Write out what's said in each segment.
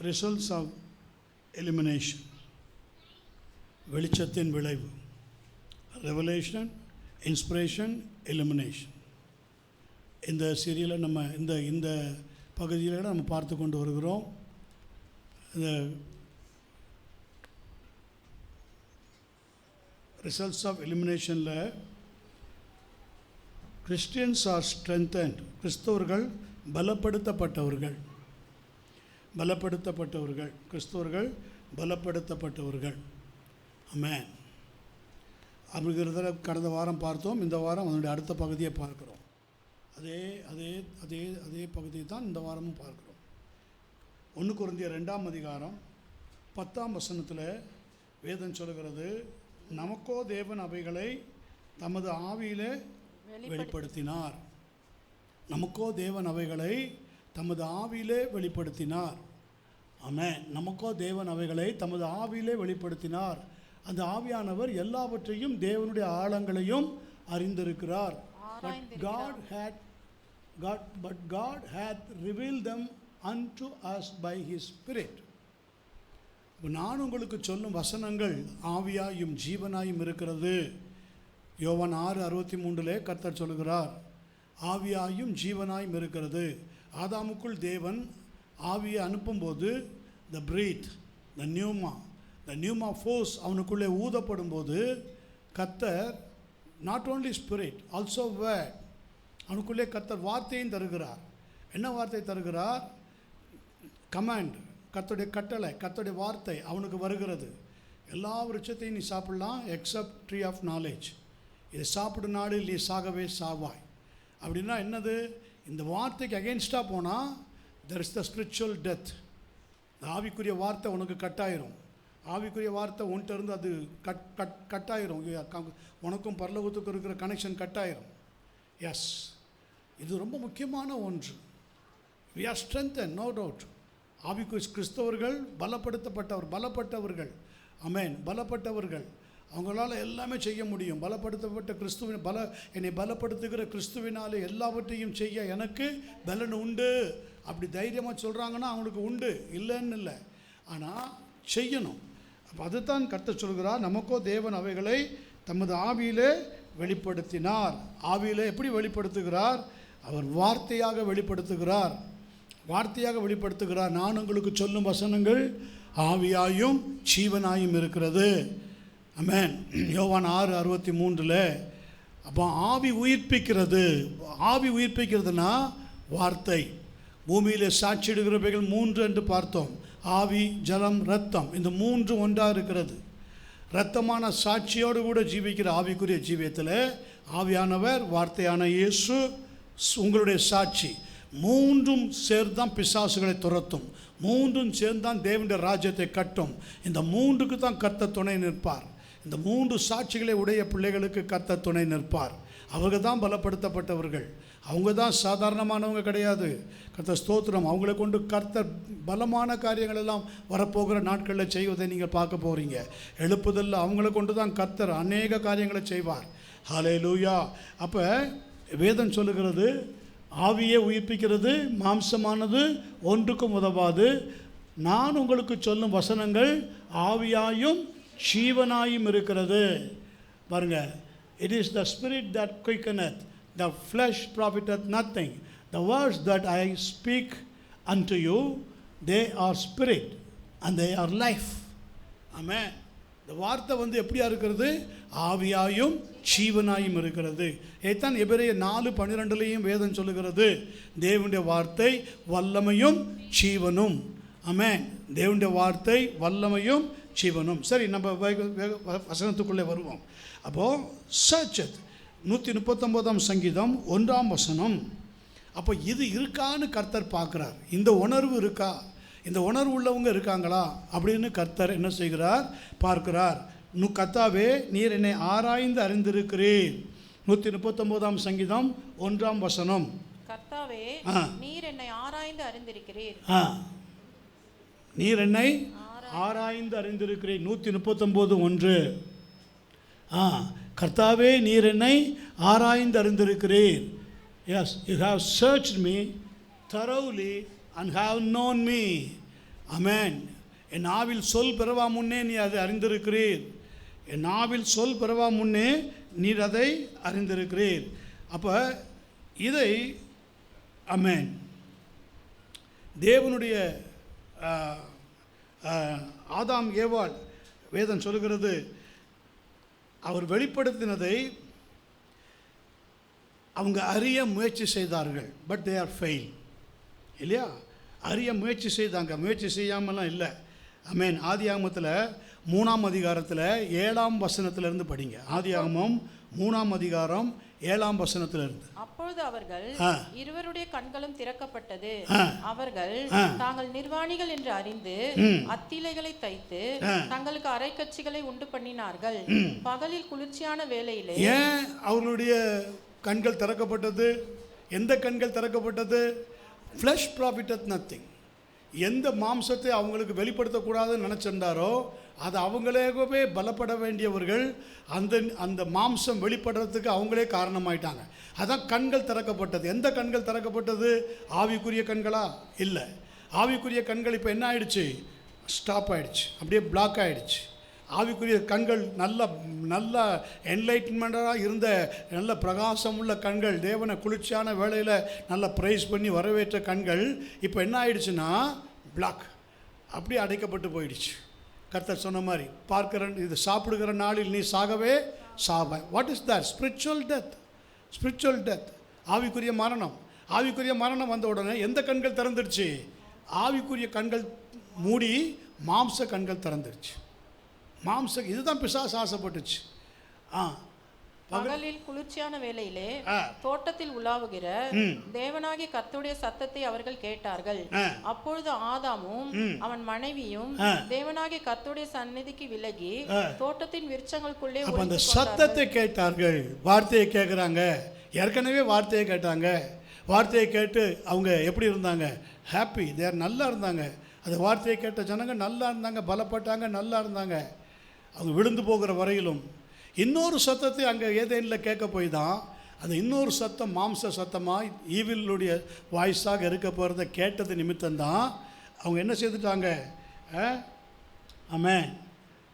Results of elimination, வெளிச்சத்தின் விளைவு. Revelation, inspiration, elimination. இந்த சீரியலை நம்ம இந்த பகுதியில் நம்ம பார்த்து கொண்டு வருகிறோம். இந்த ரிசல்ட்ஸ் ஆஃப் எலிமினேஷனில் கிறிஸ்டியன்ஸ் ஆர் ஸ்ட்ரென்தன்ட், கிறிஸ்தவர்கள் பலப்படுத்தப்பட்டவர்கள், கிறிஸ்தவர்கள் பலப்படுத்தப்பட்டவர்கள். ஆமென். அப்படிங்கிறத கடந்த வாரம் பார்த்தோம். இந்த வாரம் அதனுடைய அடுத்த பகுதியை பார்க்குறோம். அதே அதே அதே அதே பகுதியை தான் இந்த வாரமும் பார்க்குறோம். 1 கொரிந்தியர் 2ஆம் அதிகாரம் 10ஆம் வசனத்தில் வேதம் சொல்கிறது, நமக்கோ தேவன் அவைகளை தமது ஆவியிலே வெளிப்படுத்தினார். நமக்கோ தேவன் அவைகளை தமது ஆவியிலே வெளிப்படுத்தினார். ஆமென். நமக்கோ தேவன் அவைகளை தமது ஆவியிலே வெளிப்படுத்தினார். அந்த ஆவியானவர் எல்லாவற்றையும் தேவனுடைய ஆழங்களையும் அறிந்திருக்கிறார். But God hath revealed them unto us by His Spirit. நான் உங்களுக்கு சொல்லும் வசனங்கள் ஆவியாயும் ஜீவனாயும் இருக்கிறது. யோவான் 6:63 கர்த்தர் சொல்கிறார், ஆவியாயும் ஜீவனாயும் இருக்கிறது. ஆதாமுக்குள் தேவன் ஆவியை அனுப்பும்போது the breath, the pneuma force அவனுக்குள்ளே ஊதப்படும் போது கர்த்தர் not only spirit also word, அவனுக்குள்ளே கர்த்தர் வார்த்தையும் தருகிறார். என்ன வார்த்தை தருகிறார்? கமாண்ட், கர்த்தருடைய கட்டளை, கர்த்தருடைய வார்த்தை அவனுக்கு வருகிறது. எல்லா விருட்சத்தையும் நீ சாப்பிடலாம் எக்ஸப்ட் ட்ரீ ஆஃப் நாலேஜ். இதை சாப்பிடும் நாளில் நீ சாகவே சாவாய். அப்படின்னா என்னது? இந்த வார்த்தைக்கு அகெயின்ஸ்டாக போனால் there is the spiritual death. ஆவிக்குரிய வார்த்தை உனக்கு கட்டாயிரும். ஆவிக்குரிய வார்த்தை உன்கிட்ட இருந்து அது கட்டாயிரும். உனக்கும் பரலோகத்துக்கும் இருக்கிற கனெக்ஷன் கட்டாயிரும். எஸ், இது ரொம்ப முக்கியமான ஒன்று. We are strengthen, no doubt. கிறிஸ்தவர்கள் பலப்பட்டவர்கள். ஆமென். பலப்பட்டவர்கள், அவங்களால எல்லாமே செய்ய முடியும். பலப்படுத்தப்பட்ட கிறிஸ்துவின் என்னை பலப்படுத்துகிற கிறிஸ்துவினாலே எல்லாவற்றையும் செய்ய எனக்கு பலன் உண்டு. அப்படி தைரியமாக சொல்கிறாங்கன்னா அவங்களுக்கு உண்டு, இல்லைன்னு இல்லை. ஆனால் செய்யணும். அப்போ அதுதான் கர்த்தர் சொல்கிறார், நமக்கோ தேவன் அவைகளை தமது ஆவியிலே வெளிப்படுத்தினார். ஆவியிலே எப்படி வெளிப்படுத்துகிறார்? அவர் வார்த்தையாக வெளிப்படுத்துகிறார். நான் உங்களுக்கு சொல்லும் வசனங்கள் ஆவியாயும் ஜீவனாயும் இருக்கிறது. ஆமென். யோவான் 6:63. அப்போ ஆவி உயிர்ப்பிக்கிறதுனா வார்த்தை. பூமியில் சாட்சியிடுகிறவைகள் 3 என்று பார்த்தோம். ஆவி, ஜலம், இரத்தம். இந்த 3 ஒன்றாக இருக்கிறது. இரத்தமான சாட்சியோடு கூட ஜீவிக்கிற ஆவிக்குரிய ஜீவியத்தில் ஆவியானவர், வார்த்தையான இயேசு, உங்களுடைய சாட்சி, 3ம் சேர்ந்து தான் பிசாசுகளை துரத்தும். 3ம் சேர்ந்து தான் தேவனுடைய ராஜ்யத்தை கட்டும். இந்த 3க்கு தான் கர்த்தர் துணை நிற்பார். இந்த 3 சாட்சிகளை உடைய பிள்ளைகளுக்கு கர்த்தர் துணை நிற்பார். அவங்க தான் பலப்படுத்தப்பட்டவர்கள். அவங்க தான் சாதாரணமானவங்க கிடையாது. கர்த்தர் ஸ்தோத்திரம். அவங்களை கொண்டு கர்த்தர் பலமான காரியங்கள் எல்லாம் வரப்போகிற நாட்களில் செய்வதை நீங்கள் பார்க்க போகிறீங்க. எழுப்புதல்ல அவங்கள கொண்டு தான் கர்த்தர் அநேக காரியங்களை செய்வார். ஹல்லேலூயா. அப்போ வேதம் சொல்லுகிறது, ஆவியே உயிர்ப்பிக்கிறது, மாம்சமானது ஒன்றுக்கும் உதவாது. நான் உங்களுக்கு சொல்லும் வசனங்கள் ஆவியாயும் ஜீவனாயும் இருக்கிறது. பாருங்க, it is the spirit that quickeneth, the flesh profiteth nothing. The words that I speak unto you, they are spirit and they are life. Amen. இந்த வார்த்தை எப்படியா இருக்கிறது? ஆவியாயும் ஜீவனாயும் இருக்கிறது. இதைத்தான் எபிரேயர் 4:12 வேதம் சொல்லுகிறது, தேவனுடைய வார்த்தை வல்லமையும் ஜீவனும். ஆமென். தேவனுடைய வார்த்தை வல்லமையும் ஜீவனும். சரி, நம்ம வசனத்துக்குள்ளே வருவோம். அப்போது சர்ச்சத் 139ஆம் சங்கீதம் 1ஆம் வசனம். அப்போ இது இருக்கான்னு கர்த்தர் பார்க்குறார். இந்த உணர்வு இருக்கா? இந்த உணர்வு உள்ளவங்க இருக்காங்களா அப்படின்னு கர்த்தர் என்ன செய்கிறார்? பார்க்கிறார். கர்த்தாவே, நீர் என்னை ஆராய்ந்து அறிந்திருக்கிறீர். 139ஆம் சங்கீதம் 1ஆம் வசனம். கர்த்தாவே, நீர் என்னை ஆராய்ந்து அறிந்திருக்கிறீர். நீர் என்னை ஆராய்ந்து அறிந்திருக்கிறீர். 139:1. கர்த்தாவே, நீர் என்னை ஆராய்ந்து அறிந்திருக்கிறீர். Yes, you have searched me thoroughly and have known me. ஆமென். என் நாவில் சொல் பிறவா முன்னே நீ அதை அறிந்திருக்கிறீர். என் நாவில் சொல் பிறவா முன்னே நீர் அதை அறிந்திருக்கிறீர். அப்போ இதை ஆமென் தேவனுடைய ஆதாம் ஏவாள் வேதம் சொல்லுகிறது, அவர் வெளிப்படுத்தினதை அவங்க அறிய முயற்சி செய்தார்கள். But they are fail. இல்லையா? அறிய முயற்சி செய்தாங்க, முயற்சி செய்யாமலாம் இல்லை. ஆமென். ஆதியாகமத்தில் 3ஆம் அதிகாரத்தில் 7ஆம் வசனத்திலிருந்து படிங்க. ஆதியாகமம் 3ஆம் அதிகாரம் 7ஆம் வசனத்திலிருந்து. அப்பொழுது அவர்கள் இருவருடைய கண்களும் திறக்கப்பட்டது. அவர்கள் தாங்கள் நிர்வாணிகள் என்று அறிந்து அத்திலைகளை தைத்து தங்களுக்கு அரைக்கச்சிகளை உண்டு பண்ணினார்கள். பகலில் குளிர்ச்சியான வேளையிலே. ஏன் அவர்களுடைய கண்கள் திறக்கப்பட்டது? எந்த கண்கள் திறக்கப்பட்டது? Flesh profited nothing. எந்த மாம்சத்தை அவங்களுக்கு வெளிப்படுத்தக்கூடாதுன்னு நினச்சிருந்தாரோ அது அவங்களேவே பலப்பட வேண்டியவர்கள். அந்த மாம்சம் வெளிப்படுறதுக்கு அவங்களே காரணமாயிட்டாங்க. அதான் கண்கள் திறக்கப்பட்டது. எந்த கண்கள் திறக்கப்பட்டது? ஆவிக்குரிய கண்களா? இல்லை. ஆவிக்குரிய கண்கள் இப்போ என்ன ஆயிடுச்சு? ஸ்டாப் ஆயிடுச்சு, அப்படியே பிளாக் ஆயிடுச்சு. ஆவிக்குரிய கண்கள் நல்ல என்லைட்மெண்ட்டாக இருந்த நல்ல பிரகாசம் உள்ள கண்கள், தேவனை குளிர்ச்சியான வேளையில் நல்லா ப்ரைஸ் பண்ணி வரவேற்ற கண்கள் இப்போ என்ன ஆயிடுச்சுன்னா பிளாக், அப்படியே அடைக்கப்பட்டு போயிடுச்சு. கர்த்தர் சொன்ன மாதிரி, பார்க்கிற இது சாப்பிடுகிற நாளில் நீ சாகவே சாவாய். What is that? Spiritual death. Spiritual death, ஆவிக்குரிய மரணம். ஆவிக்குரிய மரணம் வந்த உடனே எந்த கண்கள் திறந்துடுச்சு? ஆவிக்குரிய கண்கள் மூடி மாம்ச கண்கள் திறந்துடுச்சு. மாம்சம் இதுதான் பிசாசு ஆசைப்பட்டுச்சு. பகலில் குளிர்ச்சியான வேளையிலே தோட்டத்தில் உலாவுகிற தேவனாகிய கர்த்தருடைய சத்தத்தை அவர்கள் கேட்டார்கள். அப்பொழுது ஆதாமும் அவன் மனைவியும் தேவனாகிய கர்த்தருடைய சந்நிதிக்கு விலகி தோட்டத்தின் விருட்சங்களுக்குள்ளே அந்த சத்தத்தை கேட்டார்கள். வார்த்தையை கேட்குறாங்க. ஏற்கனவே வார்த்தையை கேட்டாங்க. வார்த்தையை கேட்டு அவங்க எப்படி இருந்தாங்க? ஹாப்பி, தேர் நல்லா இருந்தாங்க. அந்த வார்த்தையை கேட்ட ஜனங்க நல்லா இருந்தாங்க, பலப்பட்டாங்க, நல்லா இருந்தாங்க. அவங்க விழுந்து போகிற வரையிலும் இன்னொரு சத்தத்தை அங்கே ஏதேனில் கேட்க போய் தான் அந்த இன்னொரு சத்தம் மாம்ச சத்தமாக ஈவிலுடைய வாய்ஸாக இருக்க போகிறத கேட்டது நிமித்தம்தான் அவங்க என்ன செய்துட்டாங்க? ஆமென்.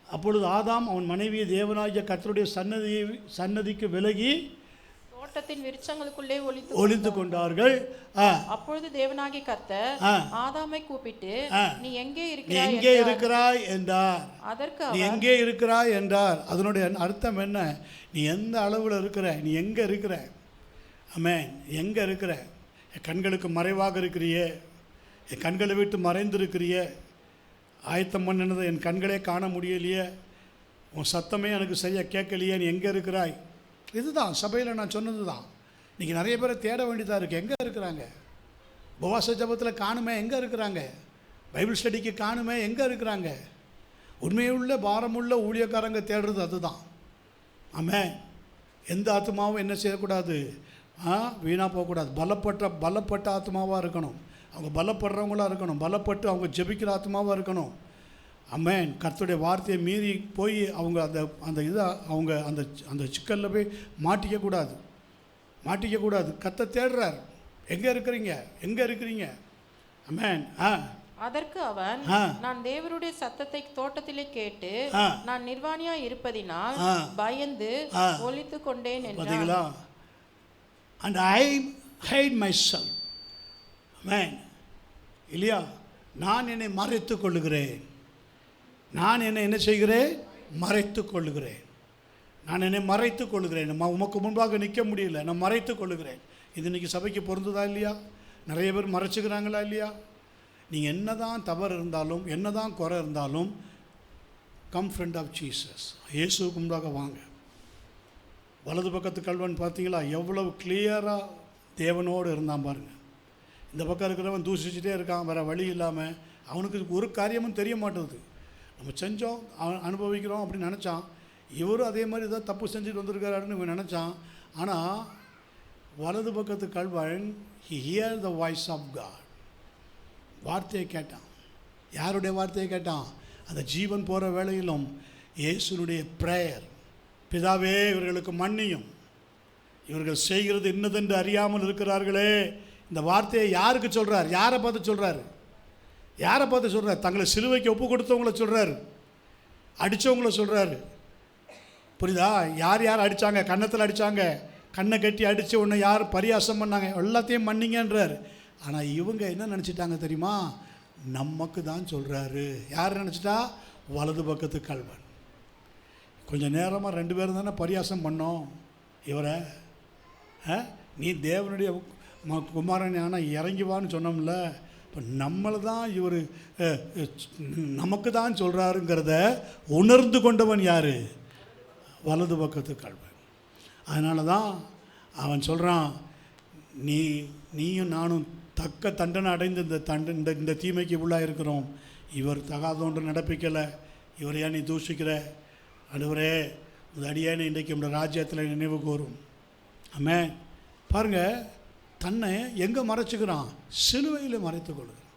அப்பொழுது ஆதாம் அவன் மனைவியை தேவனாகிய கர்த்தருடைய சன்னதிக்கு விலகி தோட்டத்தின் விருட்சங்களுக்குள்ளே ஒளிந்து கொண்டார்கள். அப்பொழுது தேவனாகிய கர்த்தர் ஆதாமை கூப்பிட்டு, நீ எங்கே இருக்கிறாய் என்றார். அதற்கு நீ எங்கே இருக்கிறாய் என்றார். அதனுடைய அர்த்தம் என்ன? நீ எந்த அளவில் இருக்கிற? நீ எங்கே இருக்கிற? ஆமென். எங்கே இருக்கிற? என் கண்களுக்கு மறைவாக இருக்கிறியே, என் கண்களை விட்டு மறைந்திருக்கிறியே, ஆயத்தம் பண்ணினதை என் கண்களே காண முடியலையே, உன் சத்தமே எனக்கு சரியாக கேட்கலையே, நீ எங்கே இருக்கிறாய்? இதுதான் சபையில் நான் சொன்னது தான். இன்றைக்கி நிறைய பேரை தேட வேண்டியதாக இருக்குது. எங்கே இருக்கிறாங்க? உபவாச ஜபத்தில் காணுமே, எங்கே இருக்கிறாங்க? பைபிள் ஸ்டடிக்கு காணுமே, எங்கே இருக்கிறாங்க? உண்மையுள்ள பாரமுள்ள ஊழியக்காரங்க தேடுறது அதுதான். ஆமென். எந்த ஆத்மாவும் என்ன செய்யக்கூடாது? வீணாக போகக்கூடாது. பலப்பட்ட ஆத்மாவாக இருக்கணும். அவங்க பலப்படுறவங்களாக இருக்கணும். பலப்பட்டு அவங்க ஜெபிக்கிற ஆத்மாவாக இருக்கணும். ஆமென். கர்த்தருடைய வார்த்தையை மீறி போய் அவங்க அந்த இதை அவங்க அந்த சிக்கலில் போய் மாட்டிக்கக்கூடாது. கர்த்தர் தேடுறார். எங்கே இருக்கிறீங்க? ஆமென். அதற்கு அவன், நான் தேவருடைய சத்தத்தை தோட்டத்திலே கேட்டு நான் நிர்வாணியா இருப்பதினால் பயந்து ஒளித்து கொண்டேன் என்றான். And I hide myself. ஆமென். இல்லையா? நான் என்னை மறைத்துக் கொள்ளுகிறேன். நான் என்ன செய்கிறேன்? மறைத்துக் கொள்ளுகிறேன். நான் என்னை மறைத்துக் கொள்ளுகிறேன். உமக்கு முன்பாக நிற்க முடியல, நான் மறைத்துக் கொள்ளுகிறேன். இது இன்றைக்கி சபைக்கு பொருந்துதா இல்லையா? நிறைய பேர் மறைச்சிக்கிறாங்களா இல்லையா? நீங்கள் என்ன தான் தவறு இருந்தாலும், என்ன தான் குறை இருந்தாலும், கம் ஃப்ரெண்ட் ஆஃப் ஜீசஸ், இயேசுவுக்கு முன்பாக வாங்க. வலது பக்கத்து கல்வன் பார்த்தீங்களா? எவ்வளவு கிளியராக தேவனோடு இருந்தான் பாருங்கள். இந்த பக்கம் இருக்கிறவன் தூசிச்சுட்டே இருக்கான், வேறு வழி இல்லாமல். அவனுக்கு ஒரு காரியமும் தெரிய மாட்டேங்குது. நம்ம செஞ்சோம், அனுபவிக்கிறோம் அப்படின்னு நினச்சான். இவரும் அதே மாதிரி ஏதாவது தப்பு செஞ்சுட்டு வந்திருக்காருன்னு இவன் நினச்சான். ஆனால் வலது பக்கத்து கல்வன் he hear the voice of God. வார்த்தையை கேட்டான். யாருடைய வார்த்தையை கேட்டான்? அந்த ஜீவன் போகிற வேளையிலும் இயேசுனுடைய ப்ரேயர், பிதாவே இவர்களுக்கு மன்னியும், இவர்கள் செய்கிறது இன்னதென்று அறியாமல் இருக்கிறார்களே. இந்த வார்த்தையை யாருக்கு சொல்கிறார்? யாரை பார்த்து சொல்கிறாரு? யாரை பார்த்து சொல்கிறார்? தங்களை சிலுவைக்கு ஒப்பு கொடுத்தவங்கள சொல்கிறாரு, அடித்தவங்கள சொல்கிறாரு. புரியுதா? யார் யார் அடித்தாங்க? கன்னத்தில் அடித்தாங்க, கண்ணை கட்டி அடித்து ஒன்று யார் பரியாசம் பண்ணாங்க, எல்லாத்தையும் மன்னிங்கன்றார். ஆனால் இவங்க என்ன நினச்சிட்டாங்க தெரியுமா? நமக்கு தான் சொல்கிறாரு. யார் நினச்சிட்டா? வலது பக்கத்து கல்வன். கொஞ்சம் நேரமாக 2 பேரும் தானே பரியாசம் பண்ணோம் இவரை. நீ தேவனுடைய குமாரன் ஆனால் இறங்கிவான்னு சொன்னோம்ல. இப்போ நம்மளை தான் இவர் நமக்கு தான் சொல்கிறாருங்கிறத உணர்ந்து கொண்டவன் யார்? வலது பக்கத்து கல்வன். அதனால தான் அவன் சொல்கிறான், நீயும் நானும் தக்க தண்டனை அடைந்து இந்த தீமைக்கு உள்ளாக இருக்கிறோம். இவர் தகாதொன்று நடப்பிக்கலை, இவர் ஏன் நீ தூஷிக்கிற? ஆண்டவரே, இந்த அடியானை இன்றைக்கு நம்முடைய ராஜ்யத்தில் நினைவு கூறும். ஆமென். பாருங்கள், தன்னை எங்கே மறைச்சிக்கிறான்? சிலுவையில் மறைத்து கொள்கிறான்.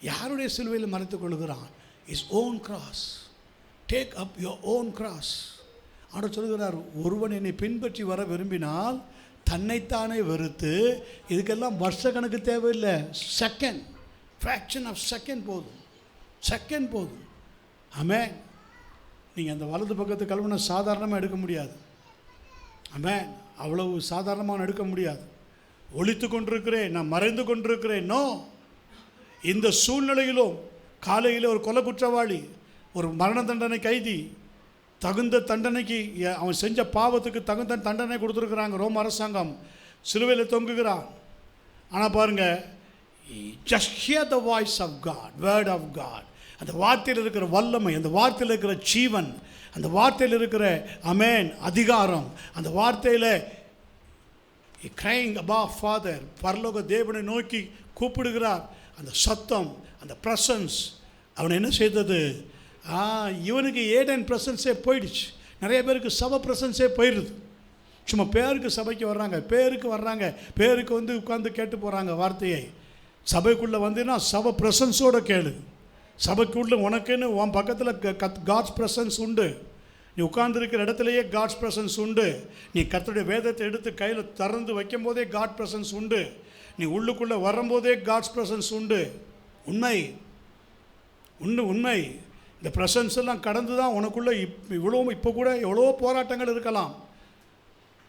யாருடைய சிலுவையில் மறைத்து கொள்கிறான்? His own cross. Take up your own cross. அவர் சொல்கிறார், ஒருவன் என்னை பின்பற்றி வர விரும்பினால் தன்னைத்தானே வெறுத்து, இதுக்கெல்லாம் வருஷ கணக்கு தேவையில்லை, செகண்ட், ஃப்ராக்ஷன் ஆஃப் செகண்ட் போதும், செகண்ட் போதும். ஆமென். நீங்கள் அந்த வலது பக்கத்து கல்வனை சாதாரணமாக எடுக்க முடியாது. ஆமென். அவ்வளவு சாதாரணமாக எடுக்க முடியாது. ஒளித்து கொண்டிருக்கிறேன், நான் மறைந்து கொண்டிருக்கிறேன். நோ. இந்த சூழ்நிலையிலும் காலையில் ஒரு கொலை குற்றவாளி, ஒரு மரண தண்டனை கைதி, தகுந்த தண்டனைக்கு அவன் செஞ்ச பாவத்துக்கு தகுந்த தண்டனை கொடுத்துருக்குறாங்க ரோம அரசாங்கம். சிலுவையில் தொங்குகிறான். ஆனால் பாருங்கள், just hear the voice of God, word of God. அந்த வார்த்தையில் இருக்கிற வல்லமை, அந்த வார்த்தையில் இருக்கிற ஜீவன், அந்த வார்த்தையில் இருக்கிற ஆமென் அதிகாரம், அந்த வார்த்தையில் crying above Father, பரலோக தேவனை நோக்கி கூப்பிடுகிறார். அந்த சத்தம், அந்த பிரசன்ஸ் அவனை என்ன செய்தது? இவனுக்கு ஏடன் பிரசன்ஸே போயிடுச்சு. நிறைய பேருக்கு சபை பிரசன்ஸே போயிடுது. சும்மா பேருக்கு சபைக்கு வர்றாங்க, பேருக்கு வந்து உட்காந்து கேட்டு போகிறாங்க வார்த்தையை. சபைக்குள்ளே வந்தீங்கன்னா சபை பிரசன்ஸோடு கேளு. சபைக்குள்ளே உனக்குன்னு உன் பக்கத்தில் காட்ஸ் பிரசன்ஸ் உண்டு. நீ உட்கார்ந்துருக்கிற இடத்துலையே காட்ஸ் பிரசன்ஸ் உண்டு. நீ கர்த்தருடைய வேதத்தை எடுத்து கையில் திறந்து வைக்கும் போதே காட் பிரசன்ஸ் உண்டு. நீ உள்ளுக்குள்ளே வரும்போதே காட்ஸ் பிரசன்ஸ் உண்டு. உண்மை. இந்த பிரசன்ஸ் எல்லாம் கடந்து தான் உனக்குள்ளே இப்போ கூட எவ்வளோ போராட்டங்கள் இருக்கலாம்.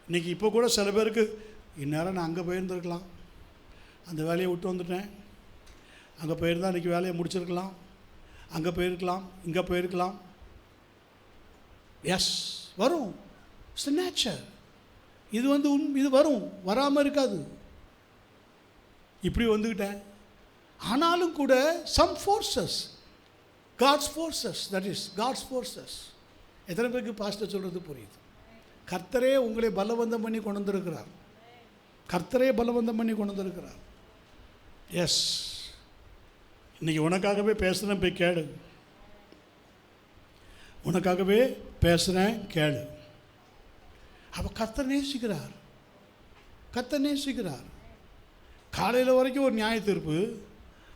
இன்றைக்கி இப்போ கூட சில பேருக்கு இந்நேரம் நான் அங்கே போயிருந்துருக்கலாம், அந்த வேலையை விட்டு வந்துட்டேன், அங்கே போயிருந்தால் இன்றைக்கி வேலையை முடிச்சிருக்கலாம், அங்கே போயிருக்கலாம், இங்கே போயிருக்கலாம். எஸ், வரும். It's nature. இது வந்து இது வரும், வராமல் இருக்காது. இப்படி வந்துக்கிட்டேன். ஆனாலும் கூட some forces, God's forces, that is God's forces. எத்தனை பேருக்கு பாஸ்டர் சொல்கிறது புரியுது? கர்த்தரே உங்களை பலவந்தம் பண்ணி கொண்டு வந்திருக்கிறார். கர்த்தரே பலவந்தம் பண்ணி கொண்டு வந்திருக்கிறார். எஸ், இன்றைக்கி உனக்காகவே பேசுகிறேன், போய் கேளு. உனக்காகவே பேசுகிறேன், கேளு. அப்போ கர்த்தர் நேசிக்கிறார், கர்த்தர் நேசிக்கிறார். காலையில் வரைக்கும் ஒரு நியாய தீர்ப்பு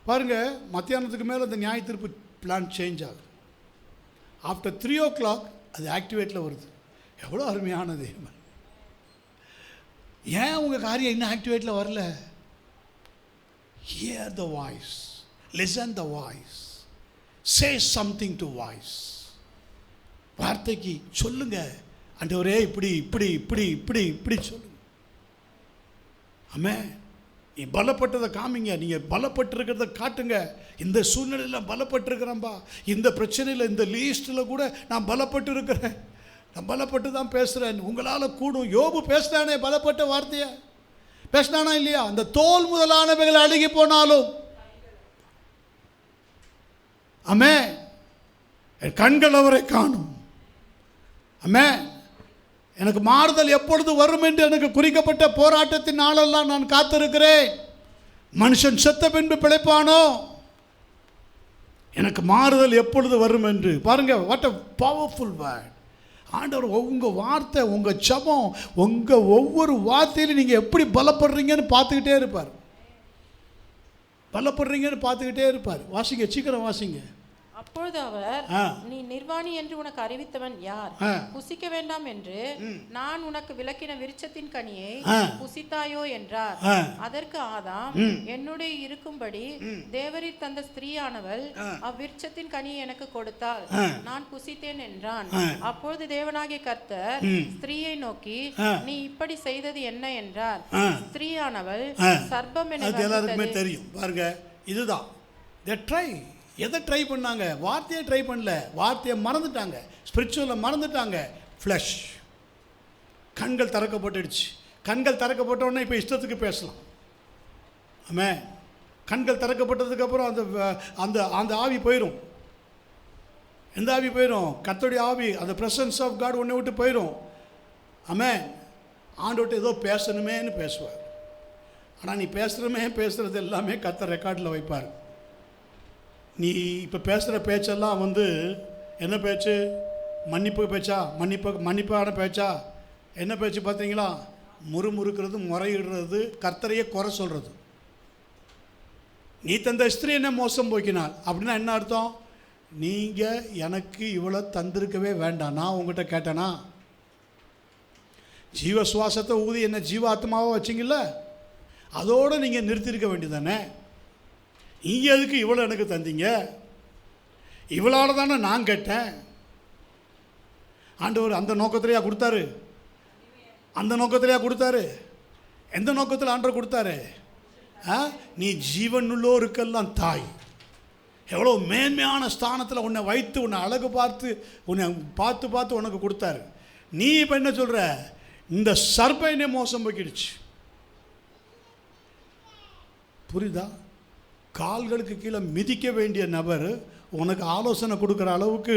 பாருங்கள், மத்தியானத்துக்கு மேலே அந்த நியாய தீர்ப்பு பிளான் சேஞ்ச் ஆகுது. ஆஃப்டர் 3 o'clock அது ஆக்டிவேட்டில் வருது. எவ்வளோ அருமையானது! ஏன் உங்கள் காரியம் இன்னும் ஆக்டிவேட்டில் வரல? Hear the voice, listen the voice, say something to voice. வார்த்தைக்கு சொல்லுங்க, ஆண்டவரே இப்படி இப்படி இப்படி இப்படி இப்படி சொல்லுங்க. ஆமென். நீ பலப்பட்டதை காமிங்க, நீங்கள் பலப்பட்டிருக்கிறத காட்டுங்க. இந்த சூழ்நிலையில் பலப்பட்டிருக்கிறேன்பா, இந்த பிரச்சனையில், இந்த லீஸ்ட்டில் கூட நான் பலப்பட்டு இருக்கிறேன், நான் பலப்பட்டு தான் பேசுகிறேன், உங்களால் கூடும். யோபு பேசினானே பலப்பட்ட வார்த்தையை, பேசினானா இல்லையா? அந்த தோல் முதலானவைகள் அழுகி போனாலும் ஆமென், என் கண்கள் அவரை காணும். ஆமென். எனக்கு மாறுதல் எப்பொழுது வரும் என்று எனக்கு குறிக்கப்பட்ட போராட்டத்தின் நாளெல்லாம் நான் காத்திருக்கிறேன். மனுஷன் செத்த பின்பு பிழைப்பானோ? எனக்கு மாறுதல் எப்பொழுது வரும் என்று பாருங்க. What a powerful word. ஆண்டவர் உங்கள் வார்த்தை, உங்கள் ஜெபம், உங்கள் ஒவ்வொரு வார்த்தையிலும் நீங்கள் எப்படி பலப்படுறீங்கன்னு பார்த்துக்கிட்டே இருப்பார். பலப்படுறீங்கன்னு பார்த்துக்கிட்டே இருப்பார். வாசிங்க, சீக்கிரம் வாசிங்க. அப்பொழுது அவர், நீ நிர்வாணி என்று உனக்கு அறிவித்தவன் யார்? புசிக்க வேண்டாம் என்று நான் உனக்கு விலக்கின விருட்சத்தின் கனியை புசித்தாயோ என்றார். அதற்கு ஆதாம், என்னுடைய இருக்கும்படி தேவரீர் தந்த ஸ்திரீயானவள் அவ்விருட்சத்தின் கனியை எனக்கு கொடுத்தாள், நான் புசித்தேன் என்றான். அப்பொழுது தேவனாகிய கர்த்தர் ஸ்திரீயை நோக்கி, நீ இப்படி செய்தது என்ன என்றார். ஸ்திரீயானவள், சர்ப்பம் எல்லாருக்குமே தெரியும் பாருங்க. இதுதான் எதை ட்ரை பண்ணாங்க? வார்த்தையை ட்ரை பண்ணல, வார்த்தையை மறந்துட்டாங்க, ஸ்பிரிச்சுவலை மறந்துட்டாங்க. ஃப்ளஷ். கண்கள் திறக்கப்பட்டுடுச்சு. கண்கள் திறக்கப்பட்ட உடனே இப்போ இஷ்டத்துக்கு பேசலாம். ஆமே. கண்கள் திறக்கப்பட்டதுக்கப்புறம் அந்த அந்த அந்த ஆவி போயிடும். எந்த ஆவி போயிடும்? கர்த்தருடைய ஆவி, அந்த பிரசன்ஸ் ஆஃப் காட் ஒன்றை விட்டு போயிடும். ஆமே. ஆண்டோட்ட ஏதோ பேசணுமேன்னு பேசுவார். ஆனால் நீ பேசுகிறது எல்லாமே கர்த்தர் ரெக்கார்டில் வைப்பார். நீ இப்போ பேசுகிற பேச்செல்லாம் என்ன பேச்சு? மன்னிப்பு பேச்சா? மன்னிப்பான பேச்சா? என்ன பேச்சு பார்த்தீங்களா? முறுமுறுக்கிறது, முறையிடுறது, கர்த்தரையே குறை சொல்கிறது. நீ தந்த ஸ்திரீ என்ன மோசம் போக்கினாள் அப்படின்னா என்ன அர்த்தம்? நீங்கள் எனக்கு இவ்வளோ தந்திருக்கவே வேண்டாம். நான் உங்கள்கிட்ட கேட்டேனா? ஜீவ சுவாசத்தை ஊதி என்ன ஜீவாத்மாவாக வச்சிங்கல்ல, அதோடு நீங்கள் நிறுத்தியிருக்க வேண்டியதானே. நீங்கள் எதுக்கு இவ்வளோ எனக்கு தந்தீங்க? இவ்வளோட தானே நான் கேட்டேன். ஆண்டவர் அந்த நோக்கத்திலையா கொடுத்தாரு? அந்த நோக்கத்திலையா கொடுத்தாரு? எந்த நோக்கத்தில் ஆண்டவர் கொடுத்தாரு? நீ ஜீவனுள்ளோருக்கெல்லாம் தாய். எவ்வளோ மேன்மையான ஸ்தானத்தில் உன்னை வைத்து, உன்னை அழகு பார்த்து, உன்னை பார்த்து உனக்கு கொடுத்தாரு. நீ இப்போ என்ன சொல்கிற? இந்த சர்ப்பைனே மோசம் போக்கிடுச்சு. புரியுதா? கால்களுக்கு கீழே மிதிக்க வேண்டிய நபர் உனக்கு ஆலோசனை கொடுக்குற அளவுக்கு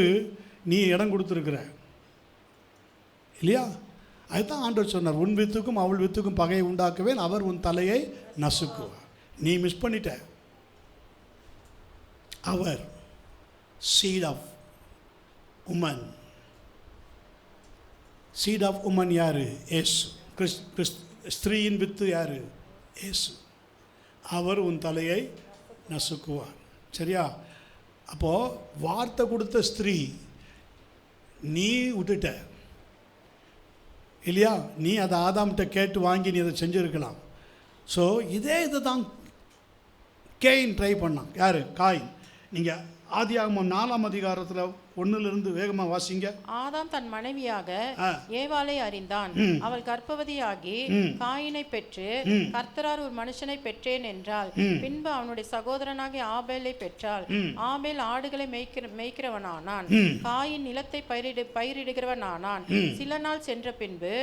நீ இடம் கொடுத்துருக்குற இல்லையா? அதுதான் ஆண்டவர் சொன்னார், உன் வித்துக்கும் அவள் வித்துக்கும் பகையை உண்டாக்குவேன், அவர் உன் தலையை நசுக்குவார். நீ மிஸ் பண்ணிட்ட. அவர் seed of woman. Seed of woman யாரு? ஏசு. ஸ்திரீயின் வித்து யாரு? ஏசு. அவர் உன் தலையை நசுக்குவார். சரியா? அப்போது வார்த்தை கொடுத்த ஸ்திரீ நீ விட்டுட்ட இல்லையா? நீ அதை ஆதாம்கிட்ட கேட்டு வாங்கி நீ அதை செஞ்சுருக்கலாம். ஸோ இதை தான் கேயின் ட்ரை பண்ணான். யார்? காயின். நீங்கள் ஆதியாகமம் 4ஆம் அதிகாரத்தில் 1 வேகமாக வாசிங்க. ஆதாம் தன் மனைவியாக ஏவாளை அறிந்தான். அவள் கர்ப்பவதியாகி காயினை பெற்று, கர்த்தரால் ஒரு மனுஷனை பெற்றேன் என்றாள். பின்பு அவனுடைய சகோதரனாகிய ஆபேலை பெற்றாள். ஆபேல் ஆடுகளை மேய்க்கிறவனானான். காயின் நிலத்தை பயிரிடுகிறவனானான். சில நாள் சென்ற பின்பு